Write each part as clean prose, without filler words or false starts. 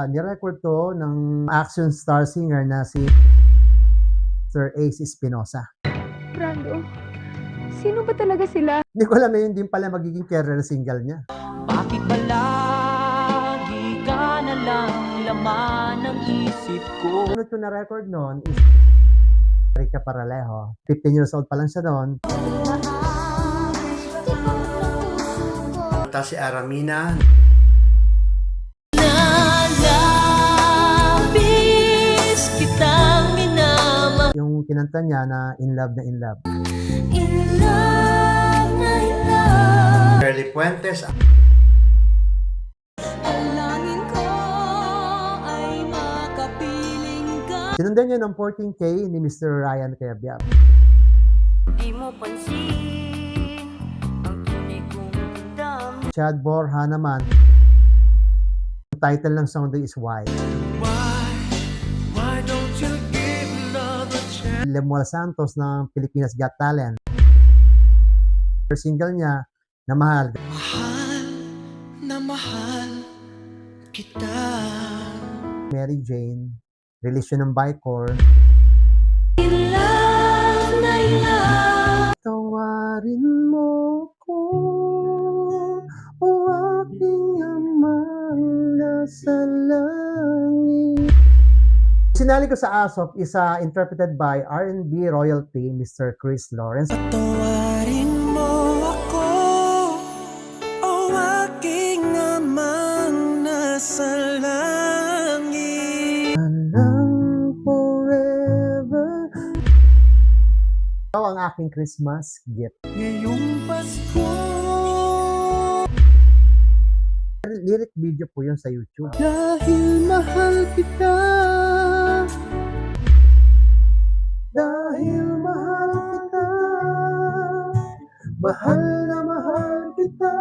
Ni-record 'to ng action star singer na si Sir Ace Espinosa. Brando, sino ba talaga sila? Hindi ko alam na yun din pala magiging career single niya. Bakit ba lagi ka na lang laman ng isip ko? Ano ito na-record noon is Rica Paralejo. 15 years old pa lang siya noon. Tapos si Aramina. Nalabis kitang minamahal. Yung kinanta niya na In Love na In Love. In love na in love. Shirley Puentes. Ang langin ko ay makapiling ka. Sinundan niya ng 14K ni Mr. Ryan Cayabyab. Di mo pansin ang tunay kong damdamin. Chad Borja naman. Ang title ng song doon is Why. Why don't you give love a chance? Lemuel Santos ng Pilipinas Got Talent. First single niya na Mahal. Mahal na mahal kita. Mary Jane. Release yun ng Bicor. In love na in love. Tawarin mo ko, o aking amang nasa langit. Sinali ko sa ASOP is interpreted by R&B royalty Mr. Chris Lawrence. Tawarin mo ako, o aking amang nasa langit. Hanggang forever. Ito ang aking Christmas gift. Ngayong Pasko, Lyric video po yun sa YouTube. dahil mahal kita. Dahil mahal kita, mahal na mahal kita.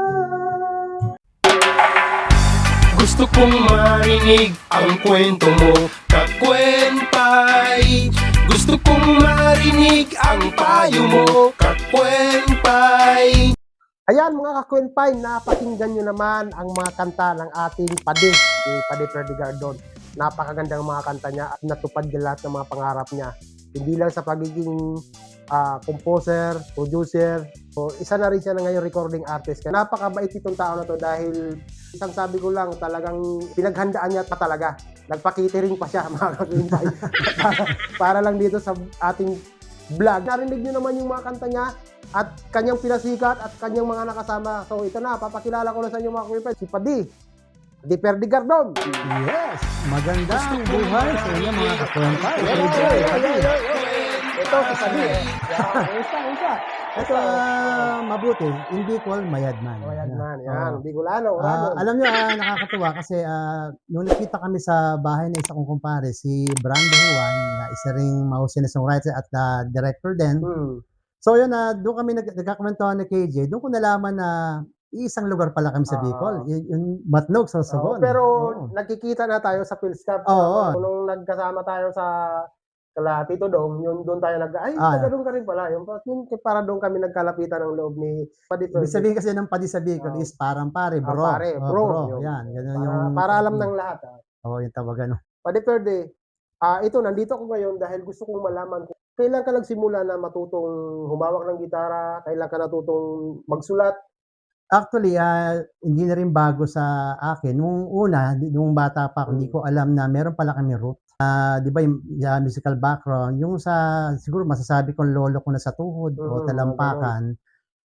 Gusto kong marinig ang kwento mo, Kakwentay. Gusto kong marinig ang payo mo, Kakwentay. Ayan mga kakwenpay, napakinggan nyo naman ang mga kanta ng ating Padi, si Padi Perdigardon. Napakagandang mga kanta niya at natupad niya lahat ng mga pangarap niya. Hindi lang sa pagiging composer, producer. So, isa na rin siya na ngayon recording artist. Kaya napakabait itong tao na to dahil isang sabi ko lang, talagang pinaghandaan niya pa talaga. Nagpa-catering pa siya mga kakwenpay. para lang dito sa ating vlog. Narinig nyo naman yung mga kanta niya at kanyang pinasikat at kanyang mga nakasama. So ito na, papakilala ko na sa inyo mga kakwenpay. Si Padi Perdigardon. Yes! Magandang buhay sa inyo mga kakwenpay. Ito si Padi. Isa. Ito, mabuti. In Bicol, Mayadman. Mayadman, yan. Bicolano, Orano. Alam nyo, nakakatuwa kasi nung nakita kami sa bahay na isa kong kumpare, si Brando Juan, na isa ring mahusay na songwriter at director din. So yun, doon kami nagkakwentuhan ni KJ, doon ko nalaman na isang lugar pala kami sa Bicol, yung Matnog, Sorsogon. Pero nagkikita na tayo sa Philscap. Oo. Nung nagkasama tayo sa Tito Dong, yun doon tayo taga doon ka rin pala. Yung para doon kami nagkalapitan ng loob ni Padi Ibig sabihin kasi ng Padi sa Bicol is parang pare, bro. pare, bro. Yan, ganun yung... Para alam ng lahat. Oo, yung tawagan. Padi Perde, ito, nandito ako ngayon dahil gusto kong malaman kung kailan ka nagsimula na matutong humawak ng gitara, kailan ka natutong magsulat. Actually, hindi na rin bago sa akin. Nung una, nung bata pa ako, hindi ko alam na meron pala kami root. Di ba yung musical background, yung siguro masasabi kong lolo ko na sa tuhod o talampakan,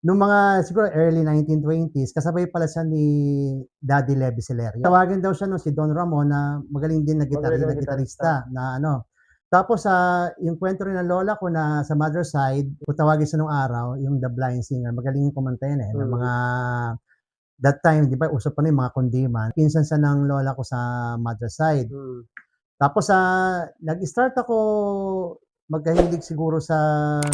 nung mga siguro early 1920s, kasabay pala siya ni Daddy Levi Celerio. Tawagin daw siya si Don Ramon na magaling din na gitarista na ano. Tapos yung kwento rin ng lola ko na sa mother side, kung tawagin siya nung araw, yung The Blind Singer, magaling yung kumanta yun ng mga that time, di ba, uso pa na yung mga kundiman. Pinsan siya ng lola ko sa mother side. Tapos nag-start ako magkahilig siguro sa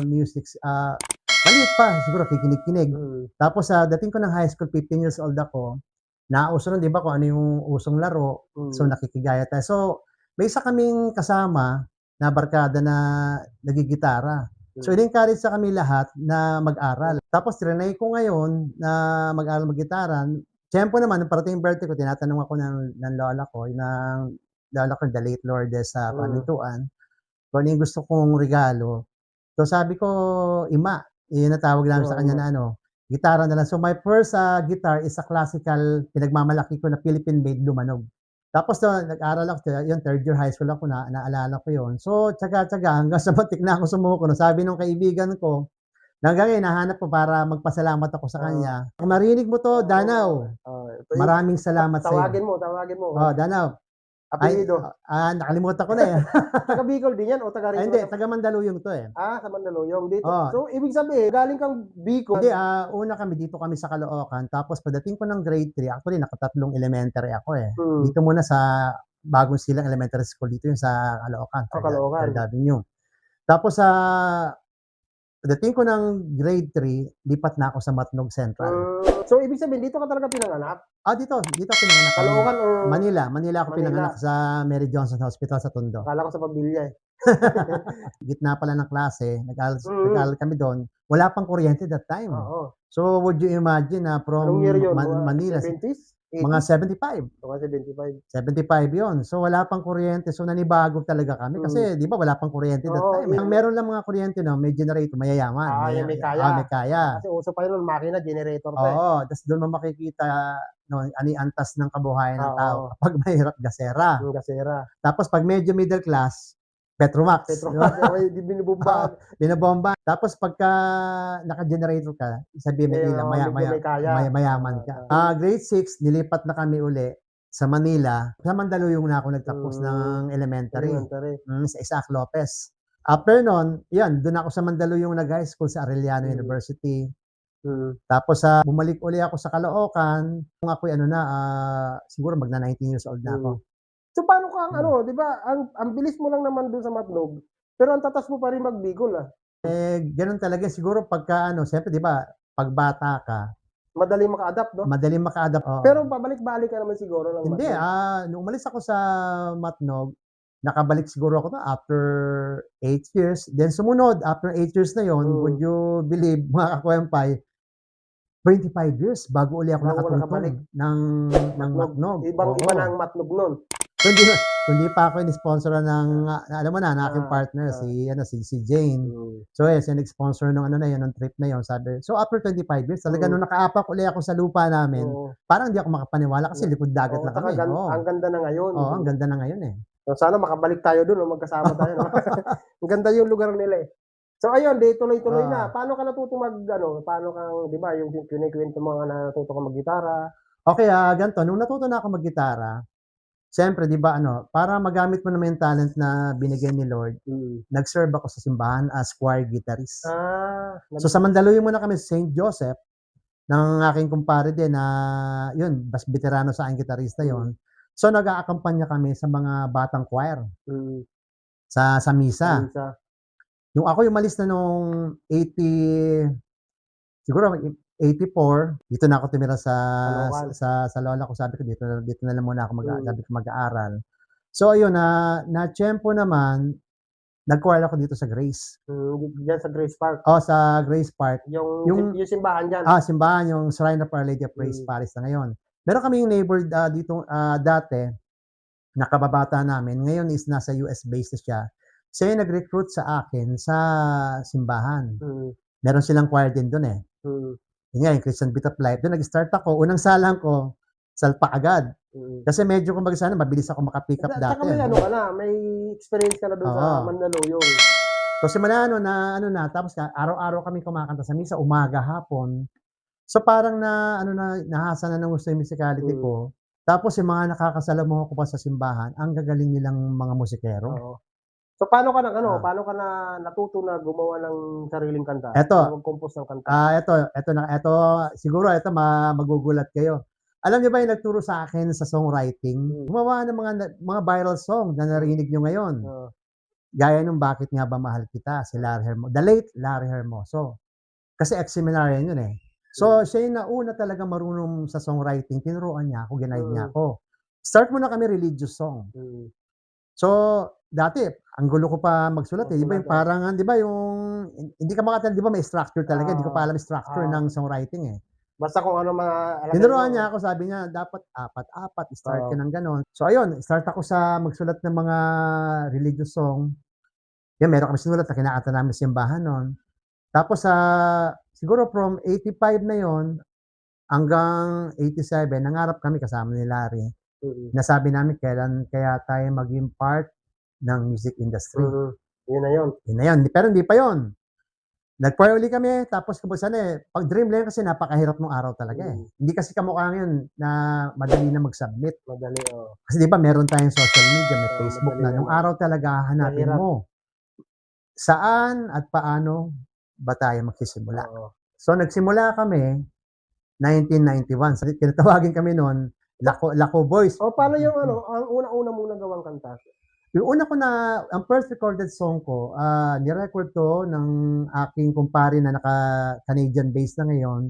music. Maliit pa, siguro kikinig-kinig. Tapos dating ko ng high school, 15 years old ako, nauso nun, di ba, kung ano yung usong laro. So nakikigaya tayo. So may isa kaming kasama na barkada na nagigitara. So in-encourage sa kami lahat na mag-aral. Tapos trinay ko ngayon na mag-aral mag-gitara. Tiyempo naman nung parating yung birthday ko tinatanong ako ng lola ko, the late Lourdes sa Pamintuan, kung ano yung gusto kong regalo. So sabi ko, "Ima," yun ang tawag namin sa kanya na ano, gitara na lang. So my first, guitar is a classical, pinagmamalaki ko na Philippine-made Lumanog. Tapos nag-aral ako, yun 3rd year high school ako, naalala ko yun. So tiyaga-tiyaga hanggang sa muntik na akong sumuko 'no. Sabi nung kaibigan ko, hanggang ngayon hinahanap ko para magpasalamat ako sa kanya. "Kung marinig mo 'to, Danaw, Ito yung maraming salamat sa'yo." tawagin mo. Oh, Danaw. Ay, Apelyido. nakalimutan ko na, eh. Taga Bicol din yan o taga Ay rito? hindi, taga Mandaluyong 'to, eh. Sa Mandaluyong dito. Oo. So, ibig sabihin, galing kang Bicol. Hindi, una kami dito kami sa Caloocan, tapos pagdating ko ng grade 3, actually nakatatlong elementary ako, eh. Dito muna sa Bagong Silang Elementary School, dito yung sa Caloocan, Caloocan. 3rd Avenue. Tapos pagdating ko ng grade 3, lipat na ako sa Matnog Central. So, ibig sabihin, dito ka talaga pinanganak? Dito ako pinanganak. Caloocan or Manila ako Manila? pinanganak sa Mary Johnson Hospital sa Tondo. Akala ko sa Pambilya eh. Gitna pala ng klase, nag-aaral Mm. kami doon. Wala pang kuryente that time. Oo. So would you imagine na from Anong year yun? Manila, 70s? mga 75. Mga 75. 75 yon. So wala pang kuryente. So nanibago talaga kami kasi 'di ba wala pang kuryente that Oo, time. Ang meron lang mga kuryente no, may generator, mayayaman. Yung may kaya. May kaya. Kasi uso pa yun, makina, generator pa eh. Oo, tas doon mo makikita no, ano yung antas ng kabuhayan ng Oo. tao kapag mahirap gasera. Yung gasera. Tapos pag medyo middle class, Petromax. Petromax, okay, di binubumba. Binabomba. Tapos pagka naka-generator ka, sabihin mo nila, medyo may kaya. mayaman ka. Grade 6, nilipat na kami uli sa Manila. Sa Mandaluyong na ako nagtapos ng elementary. Sa Isaac Lopez. After nun, yan, doon ako sa Mandaluyong nag-high school sa Arellano University. Tapos bumalik uli ako sa Caloocan. Kung ako'y siguro magna 19 years old na ako. So paano ka di ba, ang bilis mo lang naman doon sa Matnog, pero ang tatas mo pa rin mag-Bicol Ganun talaga siguro pagka siyempre 'di ba, pag bata ka, madaling maka-adapt, no? madaling maka-adapt. Oo. Pero pabalik-balik ka naman siguro ng Hindi, Matnog. nung umalis ako sa Matnog, nakabalik siguro ako after 8 years. Then sumunod, after 8 years na yon, would you believe, mga kakwempay, 25 years bago uli ako Bago ka nakatungtong nakabalik. ng Matnog. Ibang-iba na ang Matnog nun. So, hindi pa ako in-sponsoran ng, alam mo na, ng aking partner, si Jane. So, siya nag-sponsor nung nung trip na yon, sabi. So, after 25 years, talaga nung nakaapak uli ako sa lupa namin, parang hindi ako makapaniwala kasi likod dagat lang kami. Ang ganda na ngayon. Oo, ang ganda na ngayon eh. So, sana makabalik tayo doon, magkasama tayo. No? Ang ganda yung lugar nila eh. So, ayun, tuloy-tuloy na. Paano ka natutong paano kang, di ba, yung kinikwento mo na natuto ka mag-gitara? Okay, ganito, nung natuto na ako mag-gitara, siyempre, di ba, para magamit mo naman yung talent na binigay ni Lord, nag-serve ako sa simbahan as choir guitarist. So, sa Mandaluyong muna kami sa St. Joseph, ng aking kumpare din na, yun, bas veterano sa aking gitarista yon. So, nag-aakampanya kami sa mga batang choir sa misa. Nung ako umalis na nung 80, siguro 84, dito na ako tumira sa lola ko. Sabi ko dito na lang muna ako mag-aaral. So ayun, na tiyempo naman, nag-choir ako dito sa Grace. Diyan sa Grace Park. Sa Grace Park. Yung simbahan dyan. Simbahan, yung Shrine of Our Lady of Praise Palace na ngayon. Meron kaming neighbor dito dati, nakababata namin. Ngayon is nasa US based siya. Siya yung nag-recruit sa akin sa simbahan. Meron silang choir din doon eh. Yun nga, yung Christian Bit of Life. Doon nag-start ako. Unang salang ko, salpa agad. Kasi medyo kumbaga sana, mabilis ako makapick up dati. Saka may experience ka na doon sa Mandaluyong. So simula tapos araw-araw kami kumakanta sa misa, umaga, hapon. So parang nahasa na ng gusto yung musicality ko. Tapos yung mga nakakasalamuha ko pa sa simbahan, ang gagaling nilang mga musikero. So paano ka paano ka na natuto na gumawa ng sariling kanta? Mag-compose ng kanta? Siguro magugulat kayo. Alam niyo ba yung nagturo sa akin sa songwriting? Gumawa ng mga viral song na narinig niyo ngayon. Gaya nung Bakit Nga Ba Mahal Kita, si Larry Hermoso, the late Larry Hermoso. Kasi ex-seminarian yun eh. So siya yung nauna talaga marunong sa songwriting, tinuruan niya ako, ginaid niya ako. Start muna kami religious song. So, dati, ang gulo ko pa magsulat eh. Di ba yung parang, di ba yung, hindi ka makatala, di ba may structure talaga. Hindi ko pa alam yung structure ng songwriting eh. Basta kung ano maalagay Tinuruan mo. niya ako, sabi niya, dapat apat-apat, start ka Oo. ng gano'n. So ayun, start ako sa magsulat ng mga religious song. Yan, meron kami sinulat na kinakanta namin sa simbahan no'n. Tapos sa siguro from 85 na yon hanggang 87, nangarap kami kasama ni Larry. Mm. Nasabi namin kailan kaya tayo maging part ng music industry. Mm. Yun na yun. Yun na yun, pero hindi pa yun. Nag-choir uli kami, tapos kabusan pag Dreamland kasi napakahirap nung araw talaga eh. Hindi kasi kamukha ngayon na madali na mag-submit. Madali, oh. Kasi di ba meron tayong social media, may Oo, Facebook madali na. Nung naman. araw talaga hanapin Mahirap. mo saan at paano ba tayo magsisimula. Oo. So nagsimula kami 1991. So, tinatawagin kami noon Lako Boys. O, paano yung ano, ang una-una muna gawang kanta? Yung una ko ang first recorded song ko, ni-record to ng aking kumpare na naka-Canadian based na ngayon,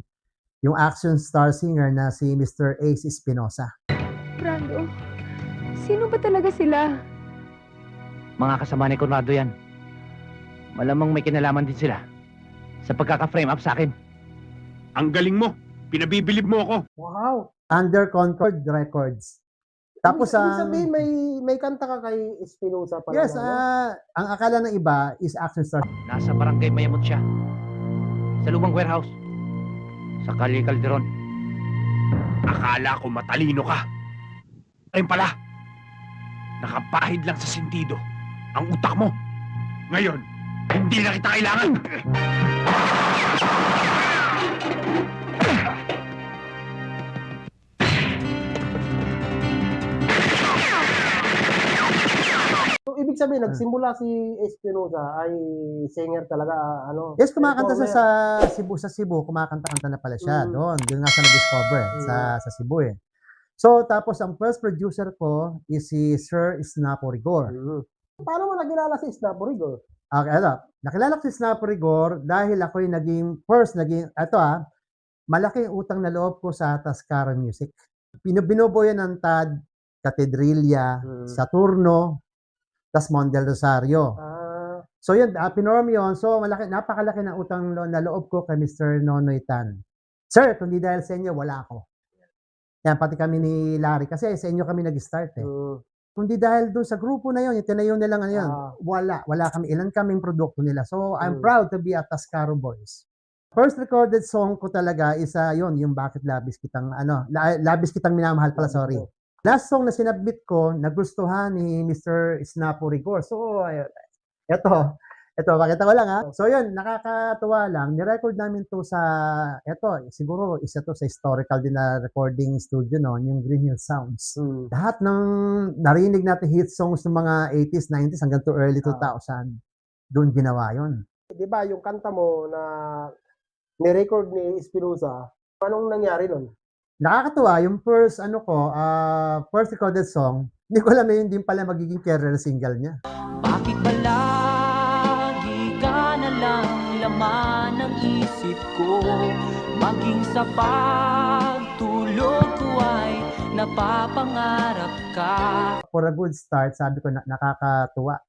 yung action star singer na si Mr. Ace Espinosa. Brando, sino ba talaga sila? Mga kasama ni Conrado yan. Malamang may kinalaman din sila sa pagkaka-frame up sa akin. Ang galing mo. Pinabibilib mo ako. Wow! Under Concord Records. Tapos Ibig sabihin, may kanta ka kay Espinosa pala. yes, ang akala ng iba is action star. Nasa barangay Mayamot siya. Sa lumang warehouse. Sa Kalye Calderon. Akala ko matalino ka. Ayun pala. Nakapahid lang sa sentido ang utak mo. Ngayon, hindi na kita kailangan. So, ibig sabihin, nagsimula si Espinosa ay singer talaga, ano? Yes, kumakanta siya performer. sa Cebu, kumakanta-kanta na pala siya Mm. doon. Doon nga siya na-discover sa Cebu eh. So, tapos ang first producer ko is si Sir Snapo Rigor. Mhm. Paano mo nakilala si Snapo Rigor? Okay, nakilala ko si Snapo Rigor dahil ako'y malaking utang na loob ko sa Tascara Music. Binubuo ng TAD, Cathedrilia, Saturno, tas Mondel Rosario. Ah, So yun, pinorm yun. So napakalaki ng utang na loob ko kay Mr. Nonoy Tan. Sir, kung di dahil sa inyo, wala ako. Yan, pati kami ni Larry. Kasi sa inyo kami nag-start eh. Kung di dahil doon sa grupo na yun, yung tinayo nilang ano yun, wala kami. Ilan kaming produkto nila. So I'm proud to be a Tascaro Boys. First recorded song ko talaga is yun, yung Bakit Labis Kitang, Labis Kitang Minamahal pala, sorry. Last song na sinabit ko, nagustuhan ni Mr. Snapo Rigor. So, ito, pakita ko lang ha. So yun, nakakatuwa lang. Nirecord namin to siguro isa to sa historical din na recording studio noon, yung Green Hill Sounds. Lahat ng narinig natin hit songs ng mga 80s, 90s hanggang to early 2000, doon ginawa yun. di ba yung kanta mo na ni-record ni Espinosa, anong nangyari nun? Nakakatuwa, yung first recorded song, hindi ko alam na yun din pala magiging career single niya. Bakit ba lagi ka na lang laman ng isip ko? Maging sa pagtulog ko ay napapangarap ka. For a good start, sabi ko nakakatuwa.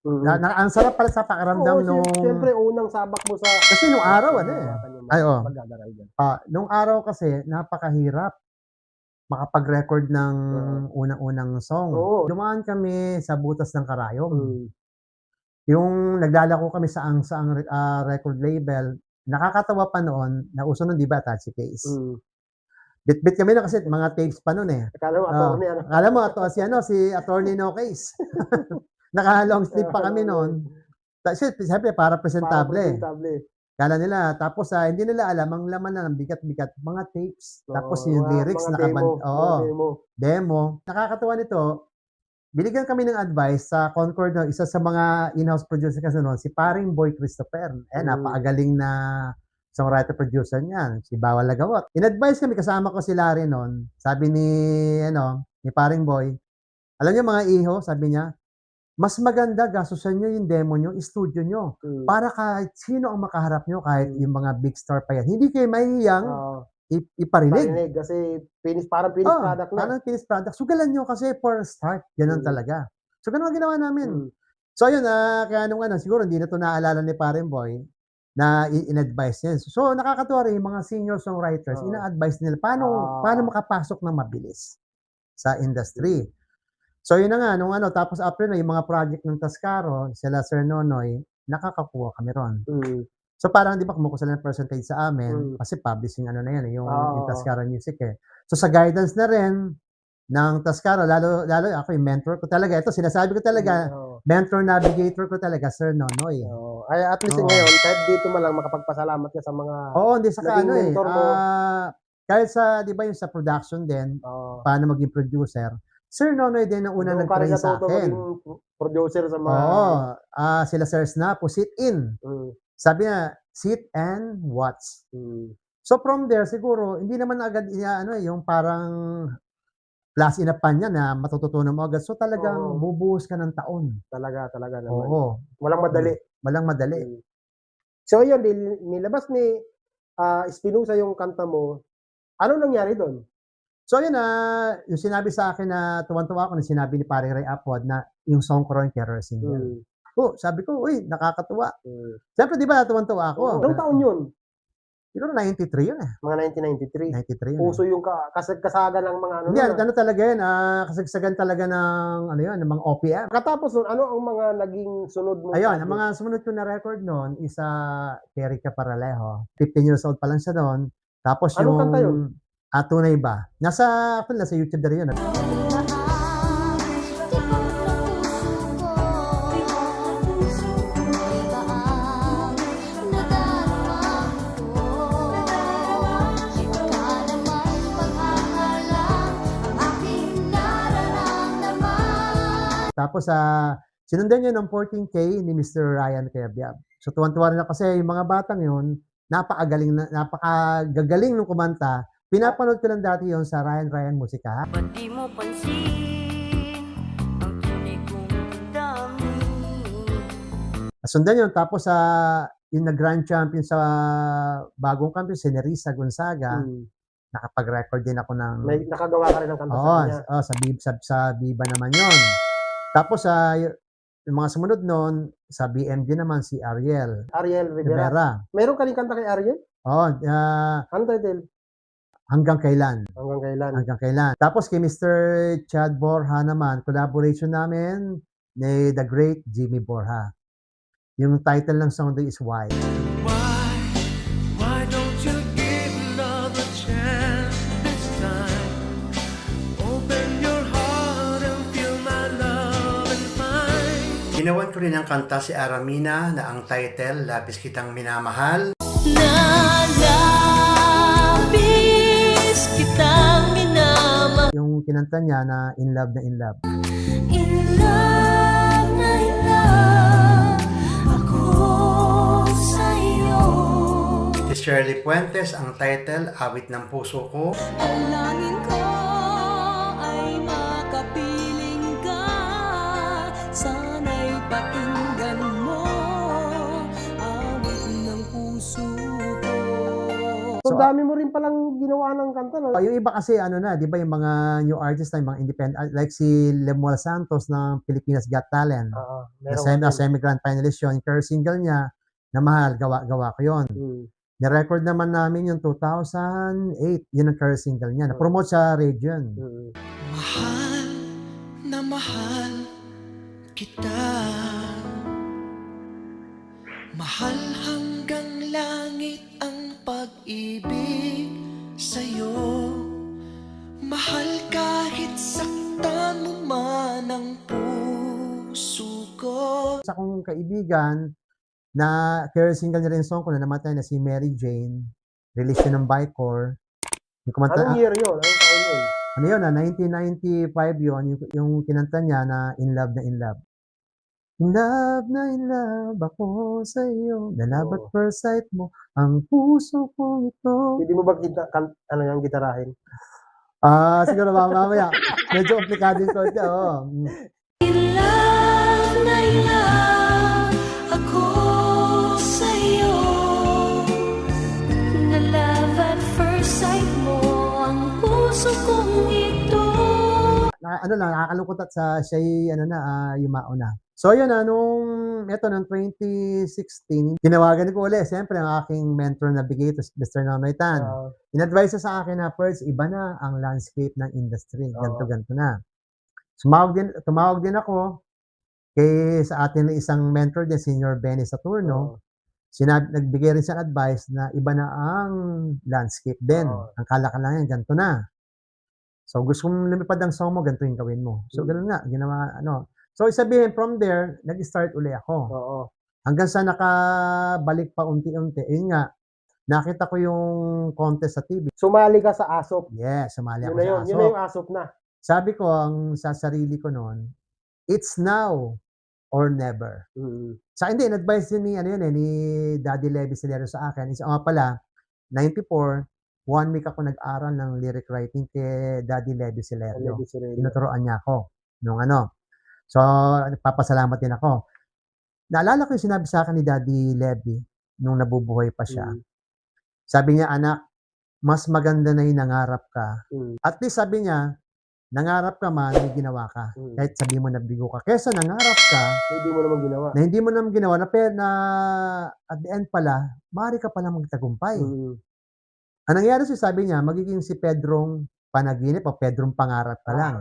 Ang sarap pala sa pakiramdam Siyempre, unang sabak mo sa... Kasi nung araw, Magdadaral dyan. nung araw kasi, napakahirap makapag-record ng unang-unang song. Oo. Dumaan kami sa Butas ng Karayom. Yung naglalako kami sa ang record label, nakakatawa pa noon, nauso nun, di ba, Tachi Case? Bit-bit kami na kasi mga tapes pa noon eh. Akala mo, attorney, ano? Akala mo, si Attorney No Case. Naka-long sleeve pa kami noon. Siyempre, para presentable. Kala nila, tapos hindi nila alam, ang laman na ng bigat-bigat, mga tapes. Tapos yung lyrics, demo. Nakakatuwa nito, binigyan kami ng advice sa Concord, isa sa mga in-house producer kasi noon, si paring Boy Christopher. Napakagaling na songwriter-producer niyan, si Bawal Lagawat. In-advise kami, kasama ko si Larry noon. Sabi ni paring Boy, alam niyo mga iho, sabi niya, mas maganda gastusan nyo yung demo nyo, studio nyo. Para kahit sino ang makaharap nyo, kahit yung mga big star pa yan, hindi kayo mahihiyang iparinig. Kasi parang finished product na. Parang finished product. Sugalan nyo kasi for a start. Ganun talaga. So, ganun ang ginawa namin. So, yun, kaya siguro hindi na ito naalala ni Pareng Boy. na in-advise niya. So, nakakatuwa rin yung mga senior songwriters, Oo. ina-advise nila paano Ah. paano makapasok ng mabilis sa industry. So, yun na nga, nung ano, tapos after na yung mga project ng Tascaro, sila Sir Nonoy, nakakakuha kami ron. Mm. So, parang di ba kumukuha sila ng percentage sa amin, Mm. kasi publishing ano na yan, yung Oo. Tascaro Music eh. So, sa guidance na rin ng Tascaro, lalo ako yung mentor ko talaga. Ito, sinasabi ko talaga, Oo. mentor navigator ko talaga, Sir Nonoy. Oo. Ay, at least Oo. ngayon, kahit dito man lang makapagpasalamat ka sa mga Oo, hindi saka naging ano eh. mentor mo. Kahit sa, di ba yung sa production din, Oo. paano maging producer, Sir Nonoy din ang unang Doon ka rin nag-train sa natuto akin. maging producer sa mga... Oo, sila Sir Snapo, sit in. Mm. Sabi niya, sit and watch. Mm. So from there, siguro, hindi naman agad yung parang flash in a pan yan na matututunan mo agad. So talagang Oo. bubuhos ka ng taon. Talaga naman. Oo. Walang madali. Walang madali. Mm. So, ayun, nilabas ni Espinosa yung kanta mo. Ano nangyari doon? So yun yung sinabi sa akin na tuwan-tuwa ako na sinabi ni Paring Ray Apod na yung song ko rin kerosene yan. Mm. Oh, sabi ko, uy, nakakatuwa. Mm. Siyempre, di ba, natuwan-tuwa ako. Anong taon yun? Siguro 93 yun eh. Mga 1993. 93 yun. Puso yung kasagan ng mga ano. Hindi, nun, ano talaga yun, kasagsagan talaga ng, ng mga OPM. Katapos nun, ano ang mga naging sunod mo? Ayun, ang mga sumunod ko na record noon is Erika Paralejo. 15 years old pa lang siya noon. Tapos Anong kanta yun? Tunay ba? Nasa YouTube na rin yun. Tapos sinundan niya ng 14K ni Mr. Ryan Cayabyab. So tuwan-tuwa rin ako kasi yung mga batang yun, napakagagaling ng kumanta. Pinapanood ko lang dati yon sa Ryan Musika. Ba't di mo pansin ang tunay kong damdamin? Sundan yun. Tapos yung nag-grand champion sa bagong kampiyon, si Nerissa Gonzaga, nakapag-record din ako ng... May nakagawa ka rin ng kanta sa kanya. Sa Viva naman yon. Tapos yung mga sumunod nun, sa BMG naman si Ariel Rivera. Rivera. Meron ka rin kanta kay Ariel? Ano title? Hanggang Kailan. Hanggang Kailan. Hanggang Kailan. Tapos kay Mr. Chad Borja naman, collaboration namin ni the great Jimmy Borja. Yung title ng song is Why. Why don't you give love a chance this time? Open your heart and feel my love and mine. Ginawan ko rin ang kanta si Aramina na ang title, Labis Kitang Minamahal. Nalabis kitang minamahal. Yung kinanta niya na In Love na In Love. In love na in love ako sa'yo. Si Shirley Puentes, ang title, Awit ng Puso Ko. Ang langin ko ay makapiling ka. Sana'y pakinggan mo awit ng puso ko. So, dami mo rin palang ginawa ng kanta, no? Yung iba kasi di ba yung mga new artists na yung mga independent, like si Lemuel Santos ng Pilipinas Got Talent. Meron Semi-grand finalist yun. Yung first single niya, na Mahal, gawa ko yun. Ni-record naman namin yung 2008, yun ang first single niya. Na-promote sa radio yun. Mahal na mahal kita. Mahal hanggang langit ang pag-ibig sa'yo. Mahal kahit saktan mo man ang puso ko. Sa akong kaibigan, na career single niya rin song ko na namatay na si Mary Jane, release yun ng Bicor. Yung kumanta, Anong year yun? Anong taon yun? ano yun, 1995 yun, yung kinanta niya na In Love na In Love. In love na in love ako sa iyo, na love at first sight mo, ang puso ko ito. Hindi mo ba yung gitarahin? Siguro mamaya. Medyo komplikado yung konti, In love na in love ako sa'yo. Na love at first sight mo ang puso kong ito. ano lang, nakakalungkot at siya'y ano na, yumao na. So yun nung 2016, tinawagan ko ulit siyempre ang aking mentor na bigay Mr. Nonoy Tan. In-advise niya sa akin na, "Perds, iba na ang landscape ng industry, ganito na." Tumawag din ako sa atin ng isang mentor din, Senior Benny Saturno. Nagbigay rin siya ng advice na iba na ang landscape din. Ang kalakalangan, ganito na. So, gusto mong lumipad ang song mo, ganito yung gawin mo. So, ganun nga, ginawa, So, sabihin, from there, nag-start uli ako. Hanggang sa nakabalik pa unti-unti. Yun nga, nakita ko yung contest sa TV. Sumali ka sa ASOP. Yes, sumali ako Yun na yun. sa Yun na ASOP. yung ASOP na. Sabi ko, sa sarili ko noon, it's now or never. Sa hindi, in-advise din ni Daddy Levy Silero sa akin. Pala, 94, 1 week ako nag-aral ng lyric writing kay Daddy Levy Silero. Tinuturoan niya ako nung So, nagpapasalamat din ako. Naalala ko yung sinabi sa akin ni Daddy Levy nung nabubuhay pa siya. Sabi niya, "Anak, mas maganda na yung nangarap ka." At least sabi niya, nangarap ka man, may ginawa ka. Kahit sabi mo nabigo ka. Kesa nangarap ka, Hindi mo naman ginawa. na hindi mo naman ginawa, na at the end pala, maaari ka pala magtagumpay. Ang nangyari sabi niya, magiging si Pedrong panaginip o Pedrong pangarap ka lang.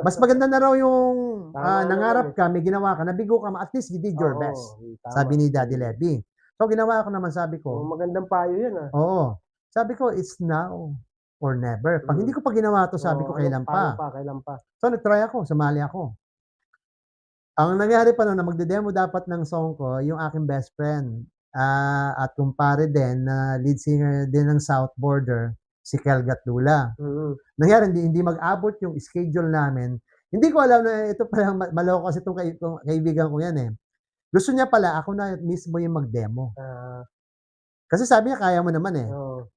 Mas maganda na raw yung nangarap ka, may ginawa ka, nabigo ka, at least you did your best. Sabi ni Daddy Levy. So, ginawa ko naman, sabi ko. Magandang payo yun, Oo. Sabi ko, it's now or never. Pag hindi ko pa ginawa to, sabi ko, kailan pa. Kailan pa. So, nag-try ako, sumali ako. Ang nangyari pa noon na magde-demo dapat ng song ko, yung aking best friend at kumpare din na lead singer din ng South Border, si Kelgat Lula. Nangyari, hindi mag-abot yung schedule namin. Hindi ko alam na ito pala, maloko kasi itong kaibigan ko yan eh. Gusto niya pala, ako na mismo yung mag-demo. Kasi sabi niya, kaya mo naman eh.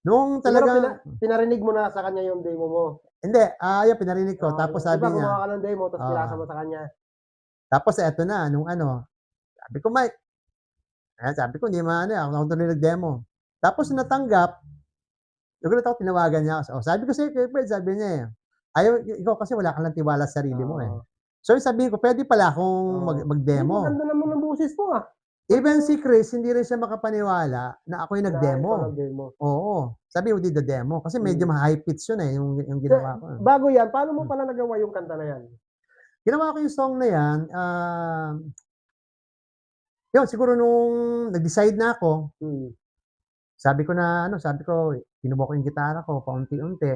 Nung talaga... Pinarinig mo na sa kanya yung demo mo. Hindi, ayun, pinarinig ko. Tapos sabi niya... Diba, gumawa ka ng demo, tapos pinasa mo sa kanya. Tapos eto na, nung sabi ko, Mike, sabi ko, hindi ako tuloy nag-demo. Tapos natanggap, nagulat ako, tinawagan niya ako. Sabi ko sa'yo, Fred, sabi niya ikaw kasi wala kang lang tiwala sa sarili mo eh. So sabihin ko, pwede pala akong mag-demo. Ang ganda naman ng boses mo Even si Chris, hindi rin siya makapaniwala na ako yung nag-demo. Oo. Sabi ko, did the demo. Kasi medyo high pitch yun eh, yung ginawa ko. Bago yan, paano mo pala nagawa yung kanta na yan? Ginawa ko yung song na yan, yun, siguro nung nag-decide na ako, sabi ko, kinuha ko yung gitara ko, paunti-unti.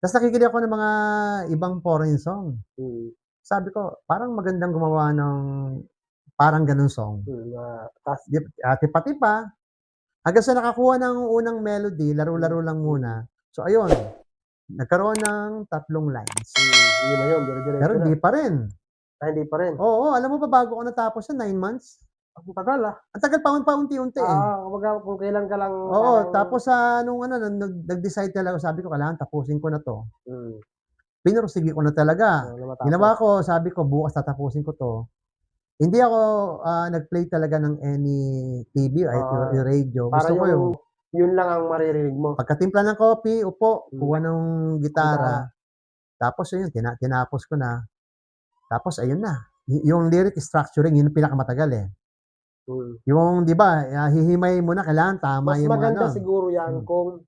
Tapos nakikinig ako ng mga ibang foreign song. Sabi ko, parang magandang gumawa ng parang ganun song. Tipa-tipa. Hanggang sa nakakuha ng unang melody, laro-laro lang muna. So ayun, nagkaroon ng 3 lines. Yun na yun, Pero hindi pa rin. Hindi pa rin. Oo, alam mo ba bago ko natapos yan, 9 months? Ang tagal Ang tagal paunti-unti eh. Kung kailan ka lang... Oo, tapos nung nag-decide talaga, sabi ko, kailangan tapusin ko na to. Pinursige ko na talaga. Ginawa ko, sabi ko, bukas tatapusin ko to. Hindi ako nag-play talaga ng any TV or radio. Gusto ko yun lang ang maririnig mo. Pagkatimpla ng coffee, upo, kuha ng gitara. Tapos yun, tinapos ko na. Tapos ayun na. Yung lyric structuring, yun yung pinakamatagal eh. Yung, di ba, hihimay mo na, kailangan tama Mas yung maganda siguro yan kung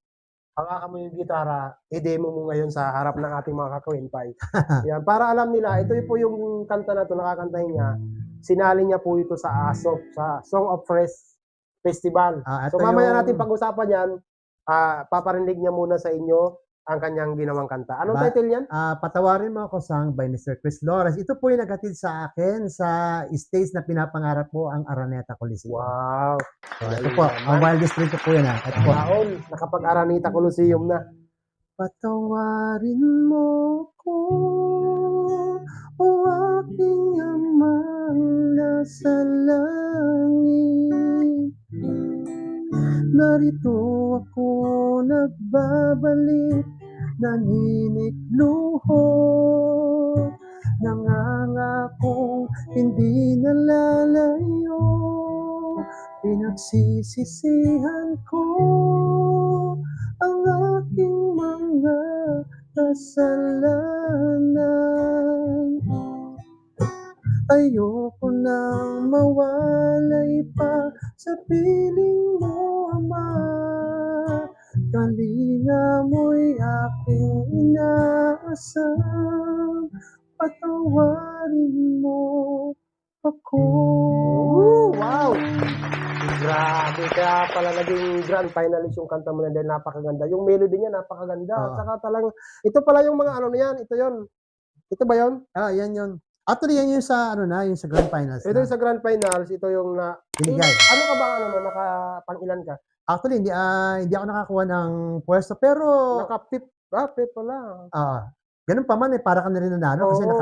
hawakan mo yung gitara, i-demo mo ngayon sa harap ng ating mga kakawinpay. Yan, para alam nila, ito po yung kanta na ito, nakakantahin niya. Sinali niya po ito sa ASOP, sa Song of Fresh Festival. So mamaya natin pag-usapan yan, paparinig niya muna sa inyo ang kanyang ginawang kanta. Anong title yan? Patawarin Mo Ako Song by Mr. Chris Lawrence. Ito po yung naghatid sa akin sa stage na pinapangarap po ang Araneta Coliseum. Wow! So, ito po, ang wildest dream ko po yan. Ito po. Nakapag-Araneta Coliseum na. Patawarin mo ko, o aking amang nasa langit. Narito ako nagbabalik, naninikluho, nangangakong hindi nalalayo. Pinagsisisihan ko ang aking mga kasalanan. Ayoko nang mawalay pa sa piling mo, Ama. Kalinga mo'y aking inaasam, patawarin mo ako. Wow! Grabe, kaya pala naging grand finalist yung kanta mo na dahil napakaganda. Yung melody niya napakaganda. Oo. At saka talagang, ito pala yung mga ano na yan, ito yon. Ito ba yon? Yan yun. Actually, yan yung sa, yung sa grand finals Ito na. yung sa grand finals, ito yung na... Binigay. Ano ka ba, nakapang-ilan ka? Actually, hindi ako nakakuha ng pwesto, pero, Naka-fifth, fifth pala. ganun pa man, para ka na rin nanalo kasi Oo.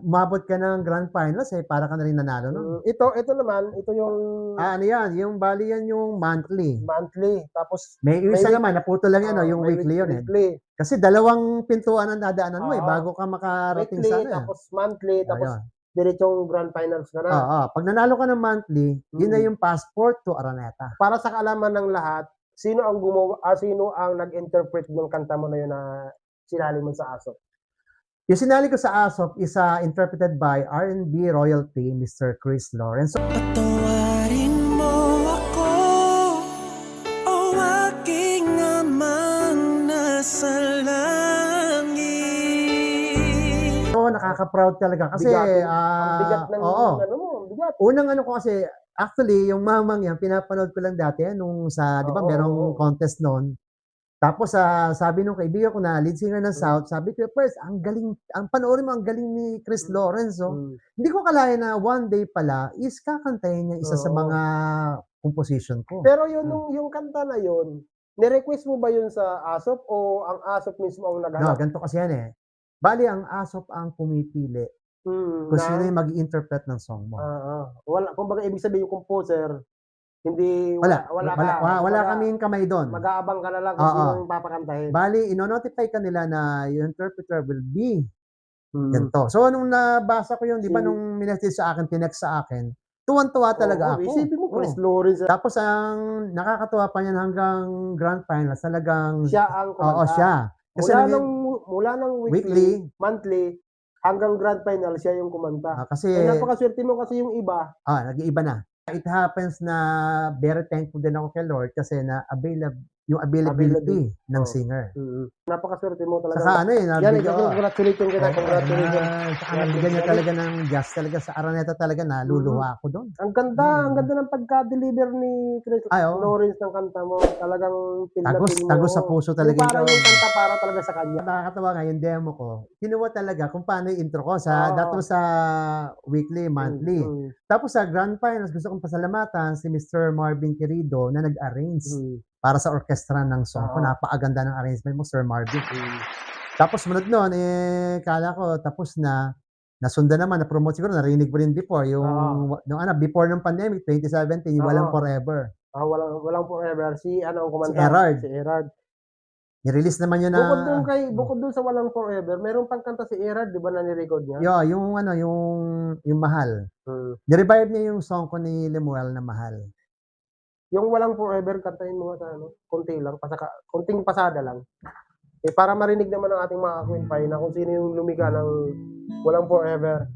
umabot ka ng grand finals, para ka na rin nanalo nun. Ito naman, ito yung Ano yan, bali yan yung monthly. monthly. Tapos, May isa week- naman, naputo lang yan, yung may weekly yun eh. weekly. Kasi dalawang pintuan ang dadaanan mo Oo. bago ka makarating Weekly, sa ano eh. tapos monthly, tapos Ayun. diretsong grand finals ka na. Pag nanalo ka ng monthly, yun na Mm. yung passport to Araneta. Para sa kaalaman ng lahat, sino ang sino ang nag-interpret ng kanta mo na yun na sinali mo sa aso? Yung sinali ko sa ASOP is interpreted by R&B royalty, Mr. Chris Lawrence. Patawarin mo ako, o aking amang nasa langit. So, nakaka-proud talaga kasi Ang bigat ng oo. ano mo, ang bigat. Unang ano ko kasi, actually, yung mamang yan, pinapanood ko lang dati nung sa, di ba, Oo, merong oo. contest noon. Tapos, sabi nung kaibigan ko na lead singer ng South, sabi ko, first, ang galing, panoorin mo, ang galing ni Chris Lawrence, oh. Mm. Hindi ko kalaya na one day pala is kakantahin niya isa sa Oo. mga composition ko. Pero yun, yung kanta na yun, ni-request mo ba yun sa ASOP o ang ASOP mismo ang No, naghanap? ganito kasi yan eh. Bali, ang ASOP ang pumipili kung sino yung mag-interpret ng song mo. Wala, kumbaga ibig sabihin yung composer, hindi Wala kumbaga, kaming kamay doon. mag-aabang ka na lang kung Oo. sino yung papakantahin. Bali, ino-notify ka nila na yung interpreter will be Mm. ganito. So, nung nabasa ko yun, di ba, Si- nung minessage sa akin, tinext sa akin, tuwan-tuwa talaga Oo, ako. isipin mo, Chris Oo. Lawrence, Tapos, ang nakakatuwa pa yan hanggang grand finals, talagang, siya ang kumanta. oo, siya. Kasi Mula ng weekly, weekly, monthly, hanggang grand final, siya yung kumanta. kasi, Napakaswerte mo kasi yung iba, nag-iiba na. It happens na very thankful din ako kay Lord kasi na yung availability ng Oo. singer. napakaswerte mo talaga. Saka ano Yan, nabigyan congratulations kita, congratulations. Saka nabigyan niya talaga ng just talaga sa Araneta talaga na luluha ako doon. Ang ganda ng pagka-deliver ni Chris Ay, oo. Lawrence ng kanta mo. Talagang pinlatin mo. Tagos sa puso talaga Yung parang ito. yung kanta para talaga sa kanya. Nakakatawa nga yung demo ko. Kinuha talaga kung paano yung intro ko Oo. that was sa weekly, monthly. Mm. Tapos sa grand finals, gusto kong pasalamatan si Mr. Marvin Querido na nag-arrange para sa orkestra ng song ko. Oo. Napakaganda ng arrangement mo, Sir Marvin. Tapos munod nun, kala ko tapos na, nasundan naman, na-promote siguro, narinig ko rin before, before ng pandemic, 2017, yung Walang Oo. Forever. Walang forever. Si ano ang kumanta? Si Erard. Si Erard. I-release naman yun na, Bukod dun sa Walang Forever, meron pang kanta si Erard, di ba, na ni-record niya? yung Mahal. Mm. Nirevive niya yung song ko ni Lemuel na Mahal. Yung Walang Forever, kantahin mo nga sa konti lang, konting pasada lang. Para marinig naman ng ating mga kakwinpay na kung sino yung lumika ng Walang Forever.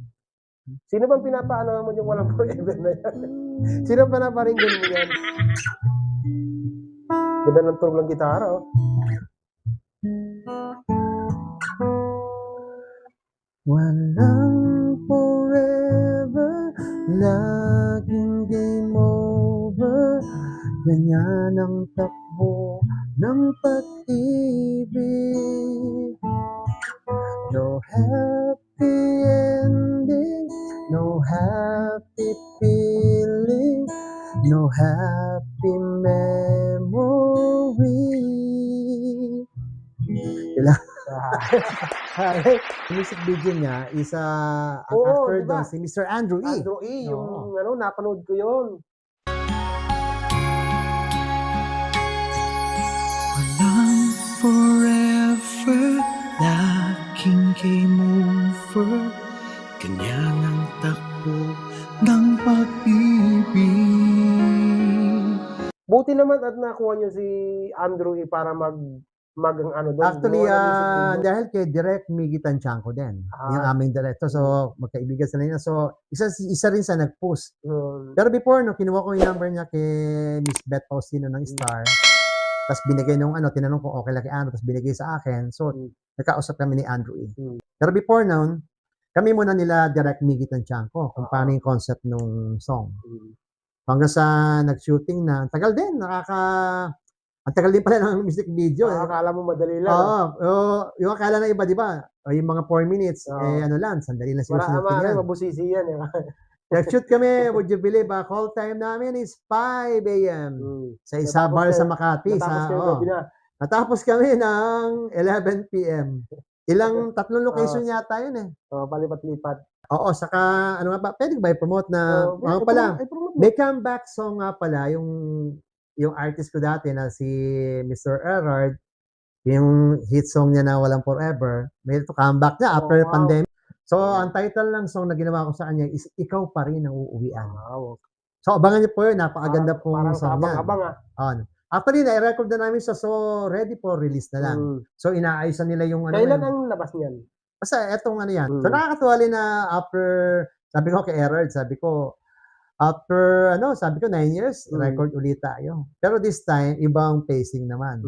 Sino bang pinapaano mo yung Walang Forever na yan? Sino pinaparinggan mo yan? Ganda ng tunog ng gitara, oh. Walang forever, laging game over. Ganyan ang takbo ng pag-ibig. No happy ending, no happy feeling, no happy memory. Yung music video niya is ang Oo, actor diba? doon si Mr. Andrew E. Andrew E, Oo. yung napanood ko yun. Walang forever, laging game over. Ganyan ang takbo ng pag-ibig. Buti naman at nakuha niyo si Andrew E para ano doon. Actually, gumawa ng music video. dahil kay Direk Miggy Tanchanco din, yung aming director. So, magkaibigan sila niya. So, isa rin sa nag-post. Pero before, no, kinuha ko yung number niya kay Miss Beth Faustino ng Star. Tapos binigay nung tinanong ko okay lang kay Andrew, tapos binigay sa akin. So, nagkausap kami ni Andrew E. Pero before noon, kami muna nila Direk Miggy Tanchanco kung paano yung concept nung song. Hanggang sa nag-shooting na, tagal din, ang tagal din pala ng music video. Akala mo madali lang. Oo, yung akala na iba, di ba? O yung mga 4 minutes, sandali lang siguro sinutin yan. Mabusisi yan. Nag-shoot kami, would you believe, call time namin is 5 a.m. Sa isa Natapos bar sa kayo- Makati. Natapos kayo gabi na. Natapos kami ng 11 p.m. Tatlong location yata yun eh. Palipat-lipat. Oo, saka, ano nga ba, pwede ba i-promote na, pala, promote mo. may comeback song nga pala, yung artist ko dati na si Mr. Erard, yung hit song niya na Walang Forever, may comeback niya after wow. pandemic. So, ang title ng song na ginawa ko sa kanya is Ikaw Pa Rin Ang Uuwian. Wow. So, abangan niyo po yun, napakaganda pong Parang song niya. abang-abang Actually, na-record na namin siya, so ready for release na lang. So, inaayusan nila yung Kailan ang labas niyan? Basta etong yan. So, nakakatuwa rin na after, sabi ko kay Erard, sabi ko, after, sabi ko 9 years, record ulit tayo. Pero this time, ibang pacing naman.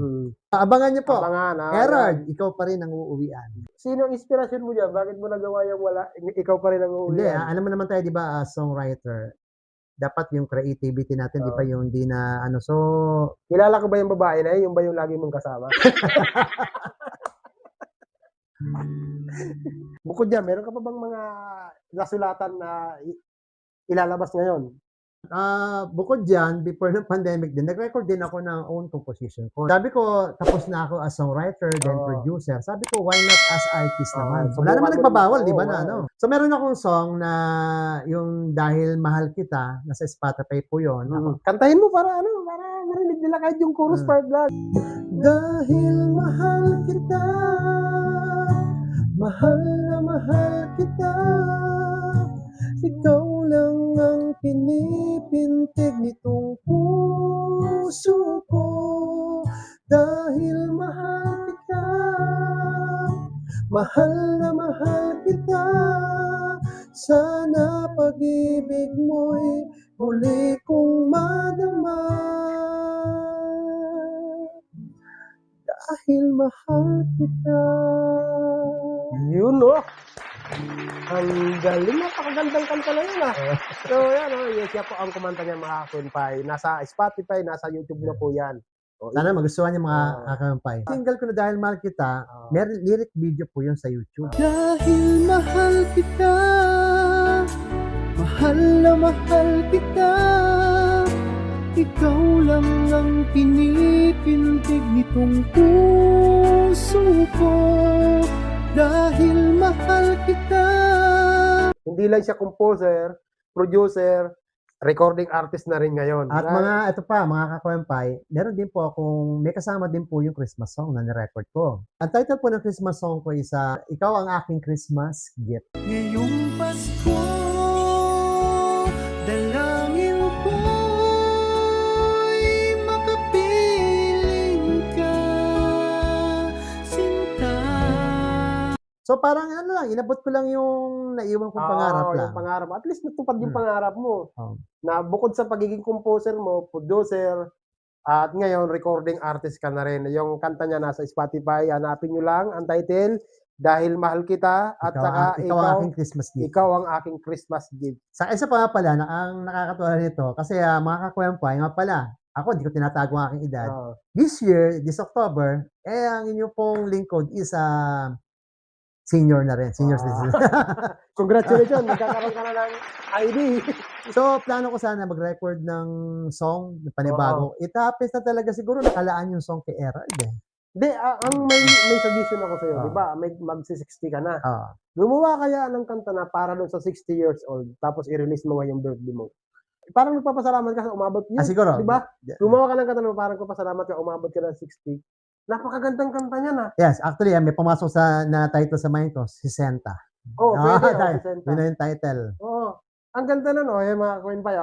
Abangan niyo po. Abangan, Erard, ikaw pa rin ang uuwian. Sino ang inspirasyon mo dyan? Bakit mo nagawa yung ikaw pa rin ang uuwi? Hindi, alam mo naman tayo, di ba, as songwriter, dapat yung creativity natin, di ba, yung di na, so, Kilala ko ba yung babae na yun? Yung ba yung lagi mong kasama? Bukod dyan, meron ka pa bang mga nasulatan na ilalabas ngayon? bukod dyan, before ng pandemic din, nag-record din ako ng own composition ko. Sabi ko, tapos na ako as songwriter, then producer. Sabi ko, why not as artist naman? so Wala naman bukan mo nagbabawal, rin- di ba oo, na, wow. So, meron akong song na yung Dahil Mahal Kita, nasa Spotify po yun. Kantahin mo para marinig nila kahit yung chorus part lang. Dahil mahal kita, mahal na mahal kita, ikaw lang ang pinipintig nitong puso ko. Dahil mahal kita, mahal na mahal kita, sana pag-ibig mo'y muli kong madama. Dahil mahal kita. Yun, no? Ang galing, napakagandang kanta na yun, So, yan, yes, siya po ang kumanta niya, mga Kunpay. Nasa Spotify, nasa YouTube na po yan. Sana magustuhan niyo mga kakampay. Single ko na Dahil Mahal Kita, may lyric video po yun sa YouTube. Dahil mahal kita, mahal na mahal kita, ikaw lang ang pinipintig nitong puso ko. Dahil mahal kita. Hindi lang siya composer, producer, recording artist na rin ngayon. At ito pa, mga kakwempay, meron din po may kasama din po yung Christmas song na nirecord ko. Ang title po ng Christmas song ko is, Ikaw Ang Aking Christmas Gift. Ngayong Pasko, dalangin ko'y makapiling ka, sinta. So parang inabot ko lang yung naiwan kong pangarap lang. Yung pangarap. At least natupad yung pangarap mo. Oh. Na bukod sa pagiging composer mo, producer, at ngayon recording artist ka na rin. Yung kanta niya nasa Spotify, hanapin nyo lang ang title, Dahil Mahal Kita, at saka ikaw ang aking Christmas gift. Ikaw ang aking Christmas gift. Sa isa pa nga pala, ang nakakatuwa nito, kasi mga kakwempay, nga pala, ako, di ko tinatago ang aking edad. This year, this October, ang inyong pong lingkod is senior na rin, senior citizen. Congratulations, magkakaroon ka na ng ID. So, plano ko sana mag-record ng song na panibago. It happens na talaga siguro nakalaan yung song kay Erard eh. Hindi, ang may suggestion ako sa'yo, di ba? Magsi-60 ka na. Gumawa kaya ng kanta na para doon sa 60 years old, tapos i-release mo ngayong birthday mo. Parang nagpapasalamat ka sa umabot yun. Siguro. Di ba? Gumawa ka ng kanta na parang nagpapasalamat ka, umabot ka ng 60. Napakagandang kanta niya na. Yes, actually, may pumasok na title sa mind ko, si Senta. Pwede. Yun na yung title. Ang ganda na, no? Mga Queen Pie,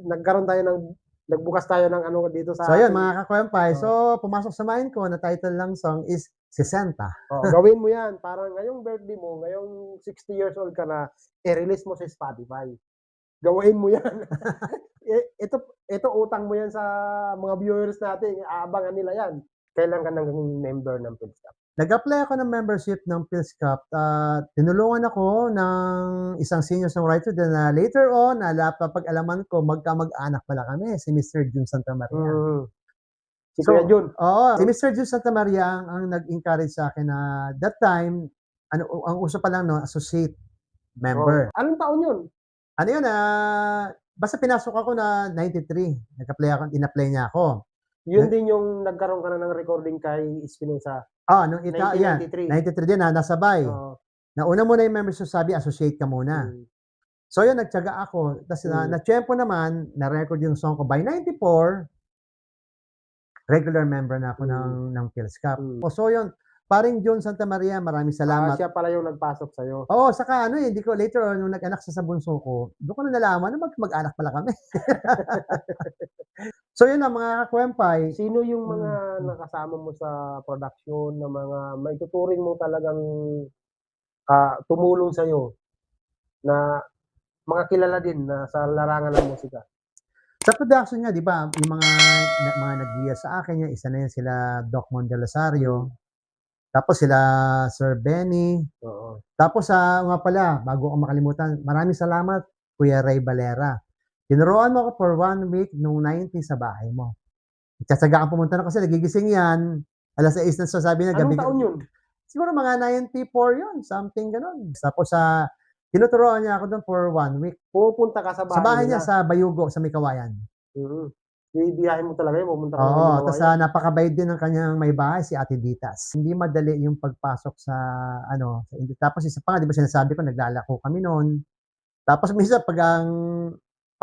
nagkaroon tayo ng nagbukas tayo ng ano dito sa So, yun, ating- mga kakwempay. Oo. So, pumasok sa mind ko na title ng song is 60. Oh, gawin mo yan. Parang ngayong birthday mo, ngayong 60 years old ka na, i-release mo sa Spotify. Gawin mo yan. ito utang mo yan sa mga viewers natin. Aabangan nila yan. Kailan ka nang member ng PhilScup? Nag-apply ako ng membership ng PhilScup. Tinulungan ako ng isang senior songwriter na later on, napapag-alaman ko, magkamag-anak pala kami, si Mr. Jun Santamaria. Si So, Kuya Jun. Oo, si Mr. Jun Santamaria ang nag-encourage sa akin na that time, ang uso pa lang, no, associate member. Oh. Anong taon yun? Ano yun, basta pinasok ako na 93. In-apply niya ako. Yun din yung nagkaroon ka na ng recording kay Espinosa. Nung yan, 1993. 93 din nasabay. Oo. Nauna muna yung membership, sabi, associate ka muna. So yun, nagtiyaga ako. Tapos na-tiyempo naman, na-record yung song ko. By 94, regular member na ako ng PhilScup. So yun, paring John Santamaria, maraming salamat. Siya pala yung nagpasok sa'yo. Oo, saka hindi ko later on, nung nag-anak sa bunso ko, doon ko na nalaman na mag-anak pala kami. So yun ang mga kakwempay. Sino yung mga nakasama mo sa production na mga maituturing mo talagang tumulong sa'yo na mga kilala din na sa larangan ng musika? Sa production nga, di ba, yung mga nag-guia sa akin, yung isa na yan sila Doc Mondelasario, tapos sila Sir Benny, Oo. tapos nga pala, bago ko makalimutan, maraming salamat, Kuya Ray Valera. Tinuruan mo ako for 1 week nung 90 sa bahay mo. Tsatsaga kang pumunta na kasi nagigising yan, alas 6 na sasabi na Anong gabi. taon yun? Siguro mga 94 yun, something ganun. Tapos tinuturoan niya ako doon for 1 week. Pupunta ka sa bahay, Sa bahay nila. niya, sa Bayugo, sa Mikawayan. Bibiyahin mo talaga yun, pumunta ka Oo, sa tapos napakabayad din ng kanyang may bahay, si Ate Ditas. Hindi madali yung pagpasok sa tapos isa pa nga, di ba sinasabi ko, naglalako kami noon. Tapos minsan pag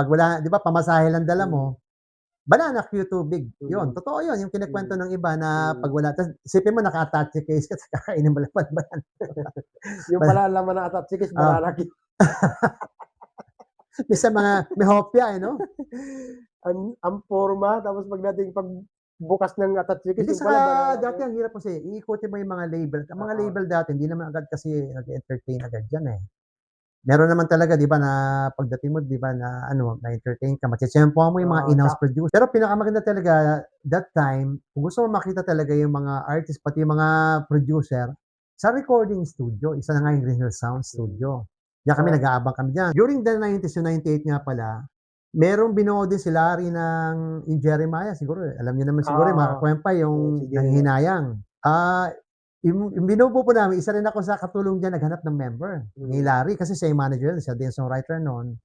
wala, di ba, pamasahe lang dala mo, banana Q tubig. Yun, totoo yun, yung kinikwento ng iba na pag wala, tapos isipin mo, naka-attach yung case ka, kakainin mo lang banana. Yung pala laman na atat, sige, banana cue. Minsan may hopya, no? Ang forma, tapos pagdating bukas ng atat, sige, Hindi yung pala banana sa cue. dati ang hirap kasi, iikutin mo yung mga label. Ang mga label dati, hindi naman agad kasi nag-entertain agad yan eh. Meron naman talaga, di ba, na pagdating mo, di ba, na na-entertain ka, matitsempohan mo yung mga in-house producer. Pero pinakamaganda talaga, that time, kung gusto mo makita talaga yung mga artist, pati yung mga producer, sa recording studio, isa na nga yung Greenhill Sound Studio. Diyan kami, nag-aabang kami dyan. During the 90s, yung 98 nga pala, merong binuo din si Larry ng Jeremiah, siguro, alam niyo naman siguro, yung mga kakwempa, yung nanghinayang. Yung binubuo po namin, isa rin ako sa katulong dyan naghanap ng member ni Larry kasi siya yung manager, siya din songwriter noon.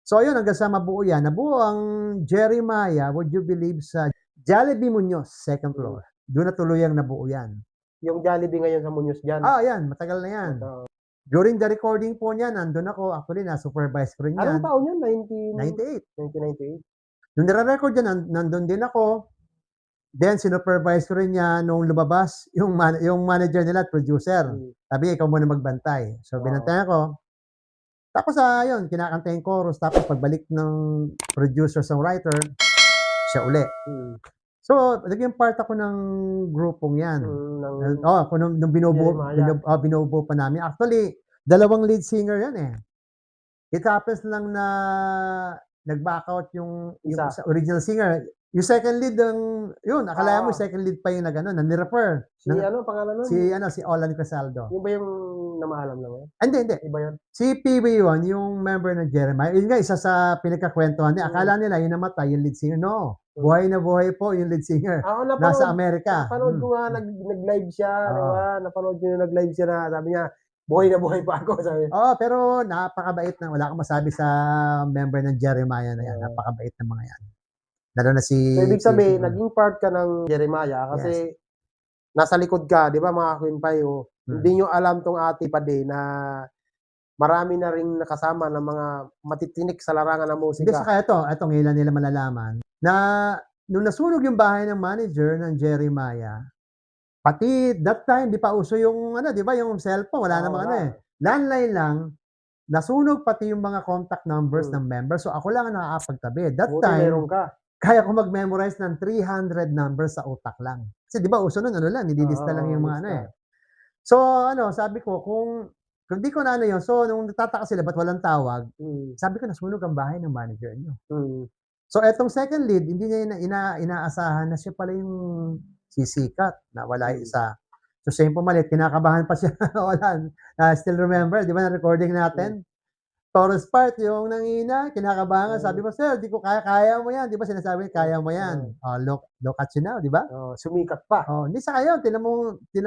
So ayun, hanggang sa mabuo yan, nabuo ang Jeremiah, would you believe, sa Jollibee Muñoz, second floor. Doon na tuluyang nabuo yan. Yung Jollibee ngayon sa Muñoz dyan. Yan, matagal na yan. During the recording po niya, nandun ako, actually na-supervise ko rin yan. Anong taon yun? 98. 1998? Nung nire-record yan, nandun din ako. Then, sinupervise ko rin niya nung lumabas yung manager nila at producer. Sabi, ikaw muna magbantay. So, binantay ako. Tapos, yun, kinakanta yung chorus. Tapos, pagbalik ng producer-songwriter, siya uli. So, naging part ako ng grupong yan. Nung binubuo pa namin. Actually, 2 lead singer yan eh. It happens lang na nag-back out yung original singer. Yung second lead, yun, akala mo second lead pa yung nag-refer. Pangalan nun? Si Olan Casaldo. Yung ba yung namaalam lang yun? Hindi. Iba yun? Si PB1, yung member ng Jeremiah, yun nga, isa sa pinagkakwentuhan niya. Akala nila yung namatay, yung lead singer. No. Buhay na buhay po yung lead singer. Nasa Amerika. Napanood ko nga, nag-live siya. Napanood ko yung nag-live siya na sabi niya, buhay na buhay pa ako. Sabi. Pero napakabait na. Wala akong masabi sa member ng Jeremiah na yan. Napakabait na mga yan. Lalo na si... So, ibig sabihin, naging part ka ng Jeremiah kasi nasa likod ka, di ba mga Quinpay? Hindi nyo alam tong ati pa din na marami na rin nakasama ng mga matitinik sa larangan ng musika. Hindi, saka ito ngayon nila malalaman, na nung nasunog yung bahay ng manager ng Jeremiah, pati that time, di pa uso yung, di ba, yung cellphone, wala namang landline lang, nasunog pati yung mga contact numbers ng members. So, ako lang ang nakakapagtabi. That time, meron ka. kaya ko mag-memorize ng 300 numbers sa utak lang. Kasi 'di ba uso nun ano lang, nililista lang yung mga ano, lista. eh. So ano, sabi ko kung di ko na ano yun, so nung nagtataka sila ba't walang tawag, sabi ko nasunog ang bahay ng manager niyo. So etong second lead, hindi niya inaasahan na siya pala yung sisikat na wala yung isa. So siya yung pumalit, kinakabahan pa siya, wala, still remember, di ba na-recording natin? Torres part, yung nangina, kinakabahan, sabi mo, sir, di ko kaya mo yan. Di ba sinasabi niya, kaya mo yan. Oh, look at you now, di ba? Sumikat pa. Oh, hindi sa kayo, tinan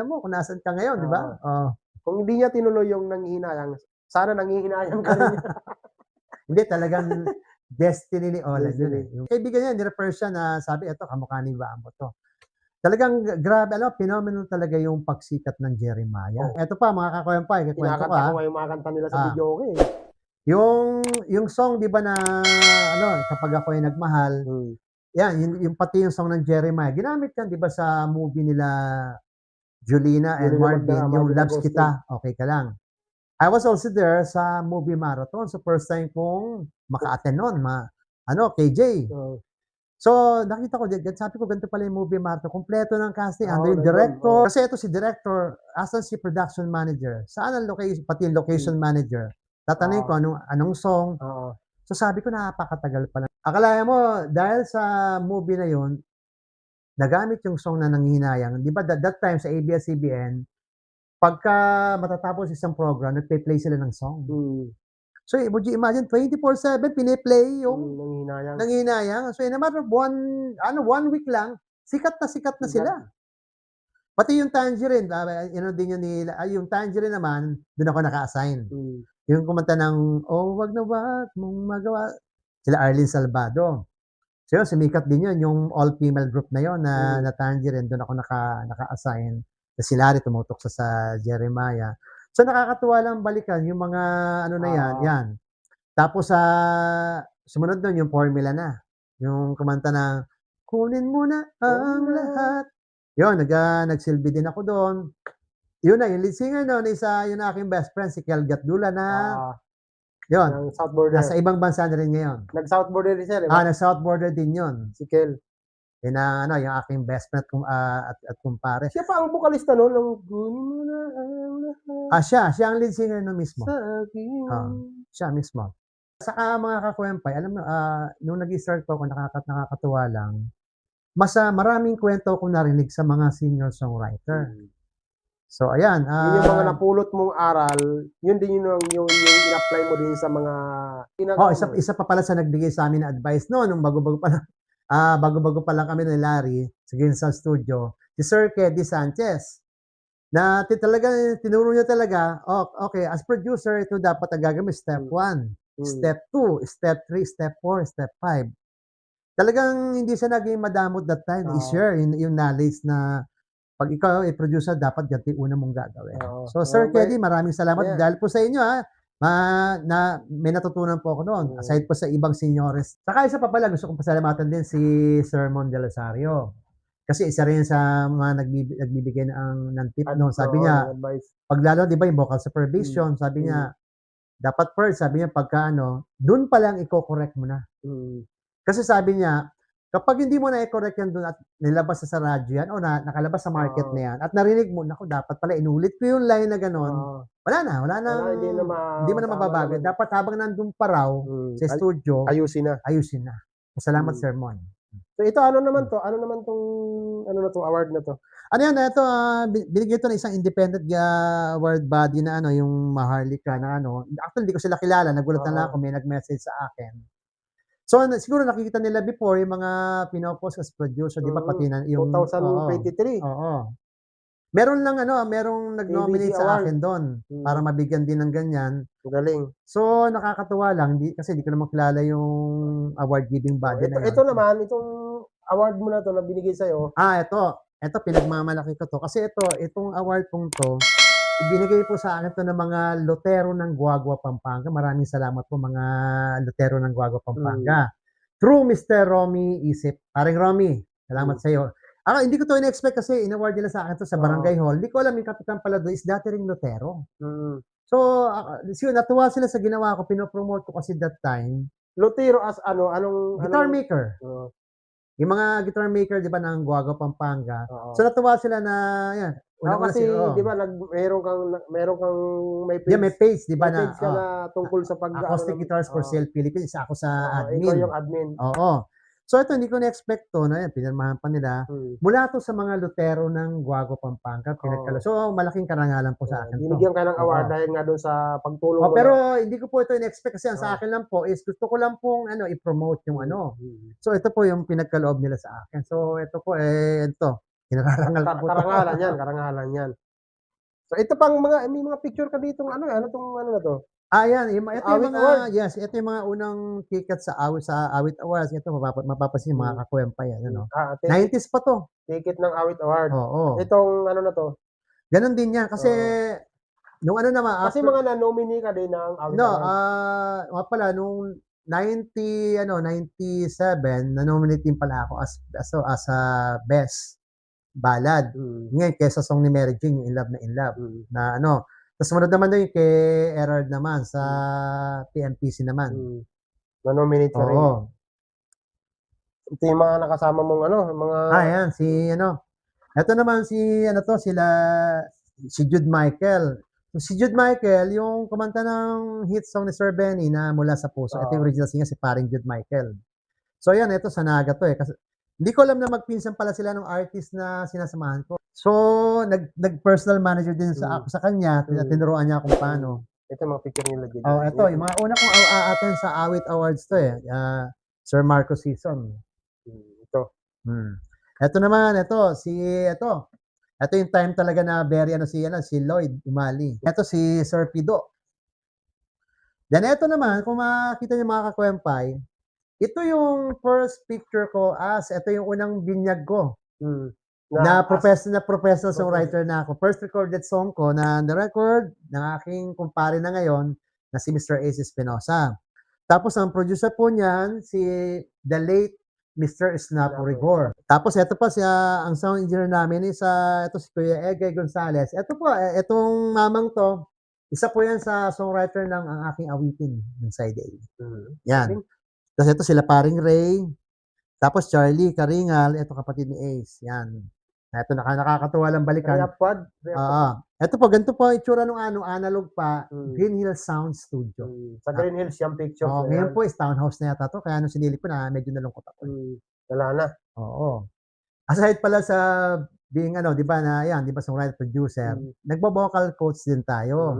mo kung nasaan ka ngayon, di ba? Oh. Kung hindi niya tinuloy yung nanghihinayang, sana nanghihinayang ka rin. Hindi, talagang destiny ni Olan yun eh. Destiny. Yung kaibigan niya, ni-refer siya na sabi, eto, kamukha ni Bambo to. Talagang grabe, phenomenal talaga yung pagsikat ng Jeremiah. Eto pa, mga kakwempay, kikwento ko Kinakanta ko nga yung mga kanta nila sa video okay. Yung song 'di ba na ano, kapag ako ay nagmahal, yan yung pati yung song ng Jeremiah, ginamit yan 'di ba sa movie nila Julina and Marvin, yung Loves Kita, Okay Ka Lang. I was also there sa movie marathon, so first time kong maka-attend nun, KJ. So nakita ko, sabi ko ganito pala yung movie marathon, kumpleto ng casting, ando yung director, kasi ito si director, asan si production manager, saan ang location, pati yung location manager. Tatanungin ko anong song. So sabi ko napakatagal pala. Akalain mo dahil sa movie na yon, nagamit yung song na nanghihinayang. 'Di ba that time sa ABS-CBN, pagka matatapos isang program, nagpe-play sila ng song. So would you imagine 24/7 pini-play yung nanghihinayang. So in a matter of one week lang, sikat na sila. Pati yung Tangerine, din yun yung Tangerine naman, doon ako naka-assign. Yung kumanta ng, oh, wag na wag mong magawa. Sila Arlene Salvado. So yun, sumikat din yun, yung all-female group na yun, na Tangerine, doon ako naka-assign. Si Larry tumutok sa Jeremiah. So nakakatuwa lang balikan yung mga, yan. Tapos sumunod nun yung formula na. Yung kumanta ng, kunin mo na ang lahat. Yun, nagsilbi din ako doon. Yun na, yung lead singer noon yung aking best friend, si Kel Gatdula na, yun, South Border. nasa ibang bansa na rin ngayon. Nag-South Border din siya, di ba? Nag-South Border din yun. Si Kel. Yun yung aking best friend at kumpare. Siya pa ang vokalista noon, ng kunin mo na ang lahat Siya ang lead singer no mismo. sa akin. Siya mismo. Saka mga kakwempay, alam mo, nung nag-start ko, nakakatuwa lang, maraming kwento ko narinig sa mga senior songwriter. So, ayan. Yun yung mga napulot mong aral, yun din yung in-apply mo din sa mga isa pa pala sa nagbigay sa amin na advice nung bago-bago pa lang kami ni Larry sa Ginsan Studio, si Sir Keddy Sanchez. Na talaga, tinuro niya talaga, okay, as producer, ito dapat ang gagawin, step 1, step 2, step 3, step 4, step 5. Talagang hindi siya naging madamot that time, i-share yung knowledge na pag ikaw ay producer, dapat ganito una mong gagawin. So, Sir Keddy, maraming salamat dahil po sa inyo, may natutunan po ako noon, aside po sa ibang seniores. Saka isa pa pala, gusto kong pasalamatan din si Sir Mon de Rosario. Kasi isa rin sa mga nagbibigay ng tip noon. Sabi niya, pag lalo, di ba, yung vocal supervision, sabi niya, dapat first, sabi niya, pagka dun pa lang i-correct mo na. Kasi sabi niya, kapag hindi mo na i-correct yan doon at nilabas sa radyo yan o nakalabas sa market na yan at narinig mo, naku, dapat pala inulit ko yung line na gano'n, wala na, hindi mo na mababago. Dapat habang nandun pa raw sa studio, ayusin na. Salamat, Sir Mon. So ito, ano naman tong award na to? Ano yan, ito, binigyan ito ng isang independent award body na yung Maharlika na actually, hindi ko sila kilala, nagulat na lang ako, may nag-message sa akin. So, siguro nakikita nila before yung mga pinopost as producer, di ba, pati na yung 2023. Oo. Merong nag-nominate sa akin doon para mabigyan din ng ganyan. Galing. So, nakakatuwa lang kasi hindi ko naman kilala yung award giving body na yun. Ito naman, itong award mo na to na binigay sa'yo. Ito pinagmamalaki ko to kasi itong award kong to, ibinigay po sa akin to ng mga Lutero ng Guagua, Pampanga. Maraming salamat po mga Lutero ng Guagua, Pampanga. Through Mr. Romy Isip. Paring Romy, salamat sa iyo. Hindi ko to in-expect kasi in-award nila sa akin to sa Barangay Hall. Hindi ko alam yung kapitan pala doon is dati ring Lutero. So, natuwa sila sa ginawa ko. Pinopromote ko kasi that time. Lutero as anong Guitar maker. Yung mga guitar maker, di ba, ng Guago, Pampanga. Oo. So, natuwa sila na, yan. Kasi, di ba, meron kang may Yeah, may page, page, di ba, may na, page ka na tungkol sa Acoustic Guitars for Sale Philippines, isa ako sa ikaw admin. yung admin. Oo. So, ito, hindi ko na-expect to, na yan, pinirmahan pa nila. Mula to sa mga Lutero ng Guago, Pampanga, pinagkalo. So, malaking karangalan po sa akin to. Binigyan ka ng award Oo. dahil nga doon sa pagtulong mo. Pero hindi ko po ito in-expect kasi ang sa Oo. akin lang po is gusto ko lang pong i-promote yung So, ito po yung pinagkaloob nila sa akin. So, ito po, ito. Kinararangal ko po to. Karangalan yan. So, ito pang may mga picture ka dito, ano na to? Yan. Ito yung Awit mga, Award. yes, ito yung mga unang ticket sa Awit Awards. Ito, mapapasin yung mga kakwempa yan. Ano? 90s pa to. Ticket ng Awit Award. Oo. Itong ano na to? Ganon din yan. Kasi, nung ano naman, Kasi mga na-nominee ka din ng Awit Award. nga pala, nung 97, na-nominate din pala ako as a best ballad. Ngayon, kesa song ni Mary Jane, yung In Love na In Love. Na ano, tapos sunod naman doon yung kay Erard naman, sa PMPC naman. Na-nominate ka rin. Oo. Ito yung mga nakasama mong mga... Yan, ito naman si Jude Michael. So, si Jude Michael, yung kumanta ng hit song ni Sir Benny na Mula sa Puso. Ito yung original singer, si paring Jude Michael. So, yan, ito sa Naga to eh. Kasi, hindi ko alam na magpinsan pala sila ng artist na sinasamahan ko. So, nag-personal manager din ako sa kanya. Tinuruan niya kung paano. Ito mga picture nila dito. Ito, yung mga una kong attend sa Awit Awards to eh. Sir Marco Season. Ito. Ito naman, ito yung time talaga na very si Lloyd Umali. Ito si Sir Pido. Then ito naman, kung makikita niyo mga kakwempay, ito yung first picture ko ito yung unang binyag ko. Na professional songwriter na ako. First recorded song ko na na-record ng aking kumpare na ngayon na si Mr. Ace Espinosa. Tapos ang producer po niyan, si the late Mr. Snapo Rigor. Tapos ito pa ang sound engineer namin is ito si Kuya Egay Gonzalez. Ito po, itong mamang to, isa po yan sa songwriter ng ang aking awitin ng Side A. Yan. Tapos ito sila paring Ray. Tapos Charlie Karingal, ito kapatid ni Ace. Yan. Ito nakakatuwa lang balikan. Ito po, ganito po itsura nung analog pa, Green Hills Sound Studio. Sa Green Hills yung picture. Ngayon po is townhouse na yata to, kaya nung sinilip ko na medyo nalungkot ako. Wala na. Oo. Aside pala sa being di ba songwriter producer, nagbo-vocal coach din tayo.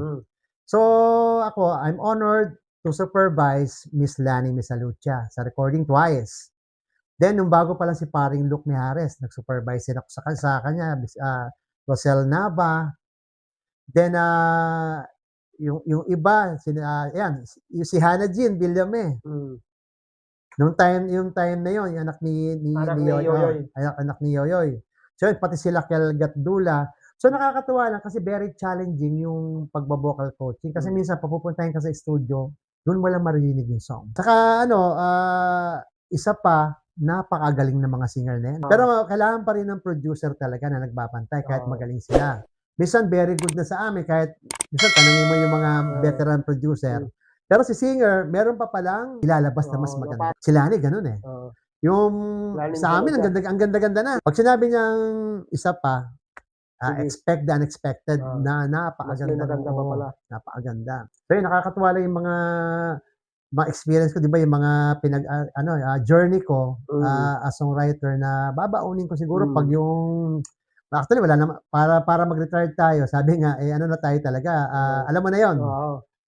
So ako, I'm honored to supervise Miss Lani Misalucha sa recording twice. Then nung bago pa lang si paring Luke Mijares, nag-supervise din ako sa kanya, Rosel Nava. Then yung iba, si Hannah Jean Villame. Yung time na yon, yung anak ni Yoyoy. Anak ni Yoyoy. So, pati sila Kelgat Dula. So, nakakatuwa lang kasi very challenging yung pagbo-vocal coaching. Kasi minsan, papupuntahin ka sa studio, doon mo lang marinig yung song. Saka, isa pa, napakagaling na mga singer na yan. Pero kailangan pa rin ng producer talaga na nagbabantay kahit magaling sila. Minsan, very good na sa amin. Kahit, minsan, tanungin mo yung mga veteran producer. Pero si singer, meron pa palang ilalabas na mas maganda. Si Lani, ganun eh. Yung sa amin, ang ganda-ganda na. Pag sinabi niyang isa pa, expect the unexpected na napakaganda. Napakaganda. So yun, nakakatuwa lang yung mga experience ko, di ba, yung mga journey ko as songwriter na babaunin ko siguro pag yung actually wala naman para mag-retire tayo. Sabi nga na tayo talaga. Alam mo na 'yon.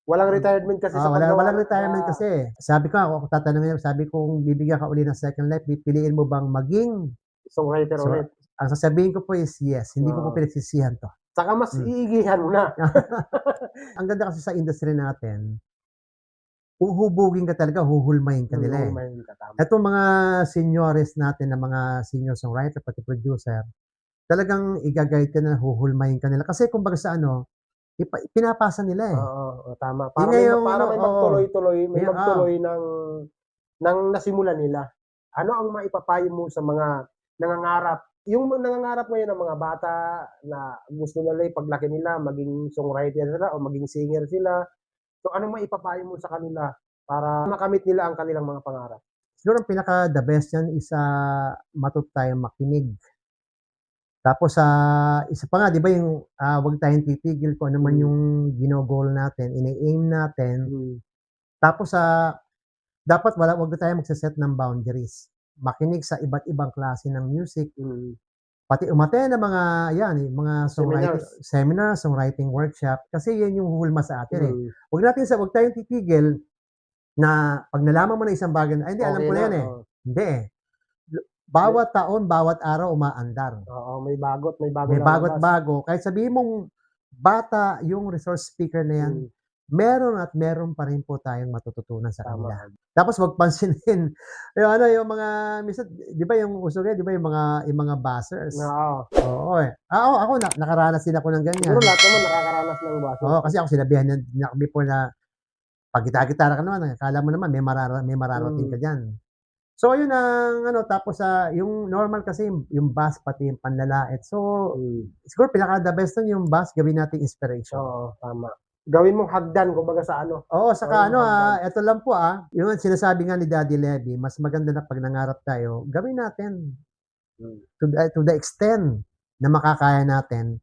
Walang retirement kasi sa walang retirement kasi. Sabi ko, ako tatanungin, sabi ko, kung bibigyan ka uli ng second life, pipiliin mo bang maging songwriter ulit? Ang sasabihin ko po is yes. Hindi ko po pinagsisihan to. Saka mas iigihan mo na. Ang ganda kasi sa industry natin, uhubugin ka talaga, huhulmahin ka nila eh. Itong mga seniors natin na mga senior songwriter, pati producer, talagang igagayad ka na, huhulmahin ka nila. Kasi kumbaga sa pinapasa nila eh. Oo, tama. Para may magtuloy ng nasimulan nila. Ano ang maipapayo mo sa mga nangangarap? Yung nangangarap ngayon ng mga bata na gusto nila paglaki nila, maging songwriter sila o maging singer sila. So, anong maipapayo mo sa kanila para makamit nila ang kanilang mga pangarap? siguro ang pinaka-the best niyan is, matuto tayong makinig. Tapos, isa pa nga 'di ba yung, huwag tayong titigil kung ano man yung gino-goal natin, ini-aim natin. Mm. Tapos, dapat huwag na tayong magse-set ng boundaries. Makinig sa iba't ibang klase ng music, Mm. pati umattend ng mga 'yan, mga seminar, songwriting workshop, kasi 'yan yung huhulma sa atin, eh. Mm. Huwag tayong titigil na 'pag nalaman mo na isang bagay na, "Ay hindi, alam Okay ko na na, 'yan, eh." oo. Hindi, eh. Bawat taon, bawat araw umaandar. Oo, may bago't may bago May lalabas. bago't bago. Kahit sabihin mong bata yung resource speaker na 'yan, Mm. meron pa rin po tayong matututunan sa Tama. kanila. Tapos wag pansinin yung ano, yung mga minsan 'di ba yung uso ngayon, 'di ba yung mga buzzers? Oo. Oo, eh. Ako nakaranas din ako ng ganyan. Siguro lahat naman nakakaranas ng buzzer. Oo, kasi ako sinabihan din ako before na 'pag gitara ka naman, akala mo naman may mararating ka diyan. So ayun ang ano, tapos, yung normal kasi yung bass pati yung panlalait. So, siguro pinaka-the best nun yung bass, gawin nating inspiration. Oo, tama. Gawin mong hagdan kumbaga sa ano. Oo, saka Oo, eto lang po, yung sinasabi nga ni Daddy Levy, mas maganda na 'pag nangarap tayo, gawin natin. To the extent na makakaya natin.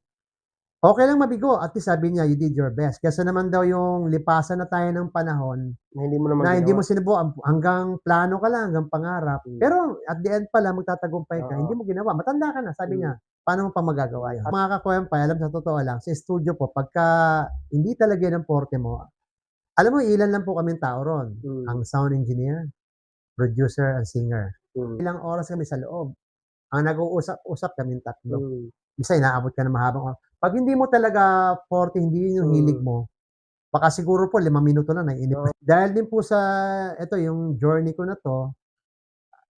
Okey lang mabigo, at least sabi niya, "You did your best." Kaysa naman daw yung lipasan na tayo ng panahon Na hindi mo naman na hindi ginawa. mo sinubukan, hanggang plano ka lang, hanggang pangarap. Pero at the end pala magtatagumpay ka, Oo. hindi mo ginawa. Matanda ka na, sabi niya, paano mo pa magagawa yun? At Mga kakuwempay, alam sa totoo lang, sa studio po, pagka hindi talaga yun ang forte mo, alam mo ilan lang po kaming tao ron, ang sound engineer, producer, and singer. Ilang oras kami sa loob. Ang nag-uusap-usap kaming 3. Minsan inaabot ka ng mahabang oras. 'Pag hindi mo talaga forte, hindi yun yung hilig mo, baka siguro po 5 minuto lang naiinip. Dahil din po sa eto yung journey ko na 'to,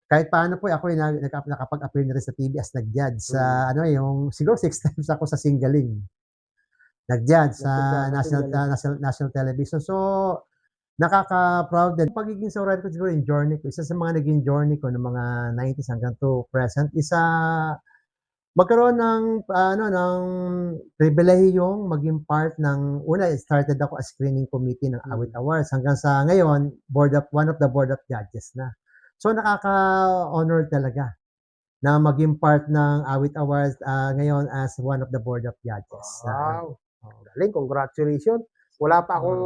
kahit paano po ako'y nakapag-appear na rin sa TV as nag-judge sa ano, yung siguro 6 times ako sa singgaling. Nag-judge sa national television. So, nakaka-proud din. Pagiging songwriter ko siguro yung journey ko, isa sa mga naging journey ko ng mga 90s hanggang to present, magkaroon ng ng pribilehiyong maging part ng started ako as screening committee ng Awit Awards hanggang sa ngayon one of the board of judges na. So nakaka-honor talaga na maging part ng Awit Awards ngayon as one of the board of judges. Wow. Galing, congratulations. Wala pa akong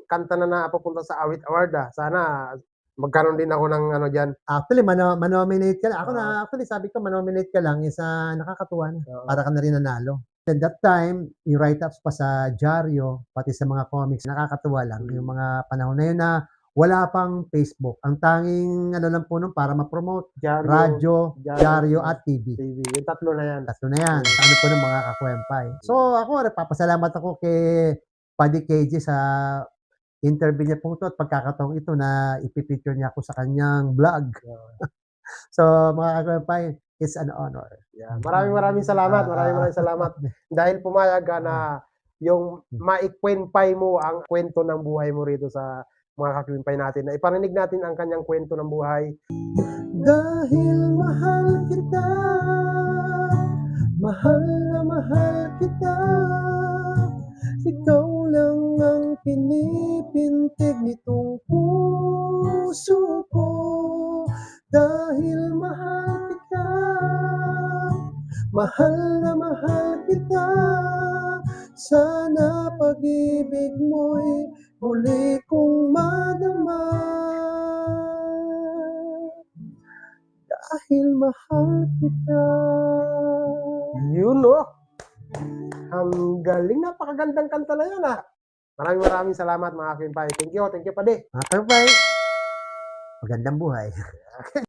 kanta na napupunta sa Awit Award, Sana magkaroon din ako ng ano diyan. Actually, manominate ka lang. Actually, sabi ko, manominate ka lang is nakakatuwa na. Para ka na rin nanalo. At that time, yung write-ups pa sa dyaryo, pati sa mga comics, nakakatuwa lang. Yung mga panahon na yun na wala pang Facebook. Ang tanging ano lang po nun para ma-promote, radyo, dyaryo, at TV. Yung tatlo na yan. Tatlo na yan. Ano po ng mga kakwempay. So ako, nagpapasalamat ako kay Paddy KJ sa interview niya po ito at pagkakataong ito na ipipicture niya ako sa kanyang vlog. So, mga kakwempay, it's an honor. Yeah. Maraming salamat. Maraming salamat. Dahil pumayag ka na yung maikwenpay mo ang kwento ng buhay mo rito sa mga kakwempay natin. Na iparinig natin ang kanyang kwento ng buhay. Dahil mahal kita, mahal na mahal kita, ikaw lang ang pinipintig nitong puso ko. Dahil mahal kita, mahal na mahal kita, sana pag-ibig mo'y muli kong madama. Dahil mahal kita. Yun, no? Ang galing, napakagandang kanta na yan, Maraming salamat, mga kakwempay. Thank you, Padi. Mga kakwempay, magandang buhay.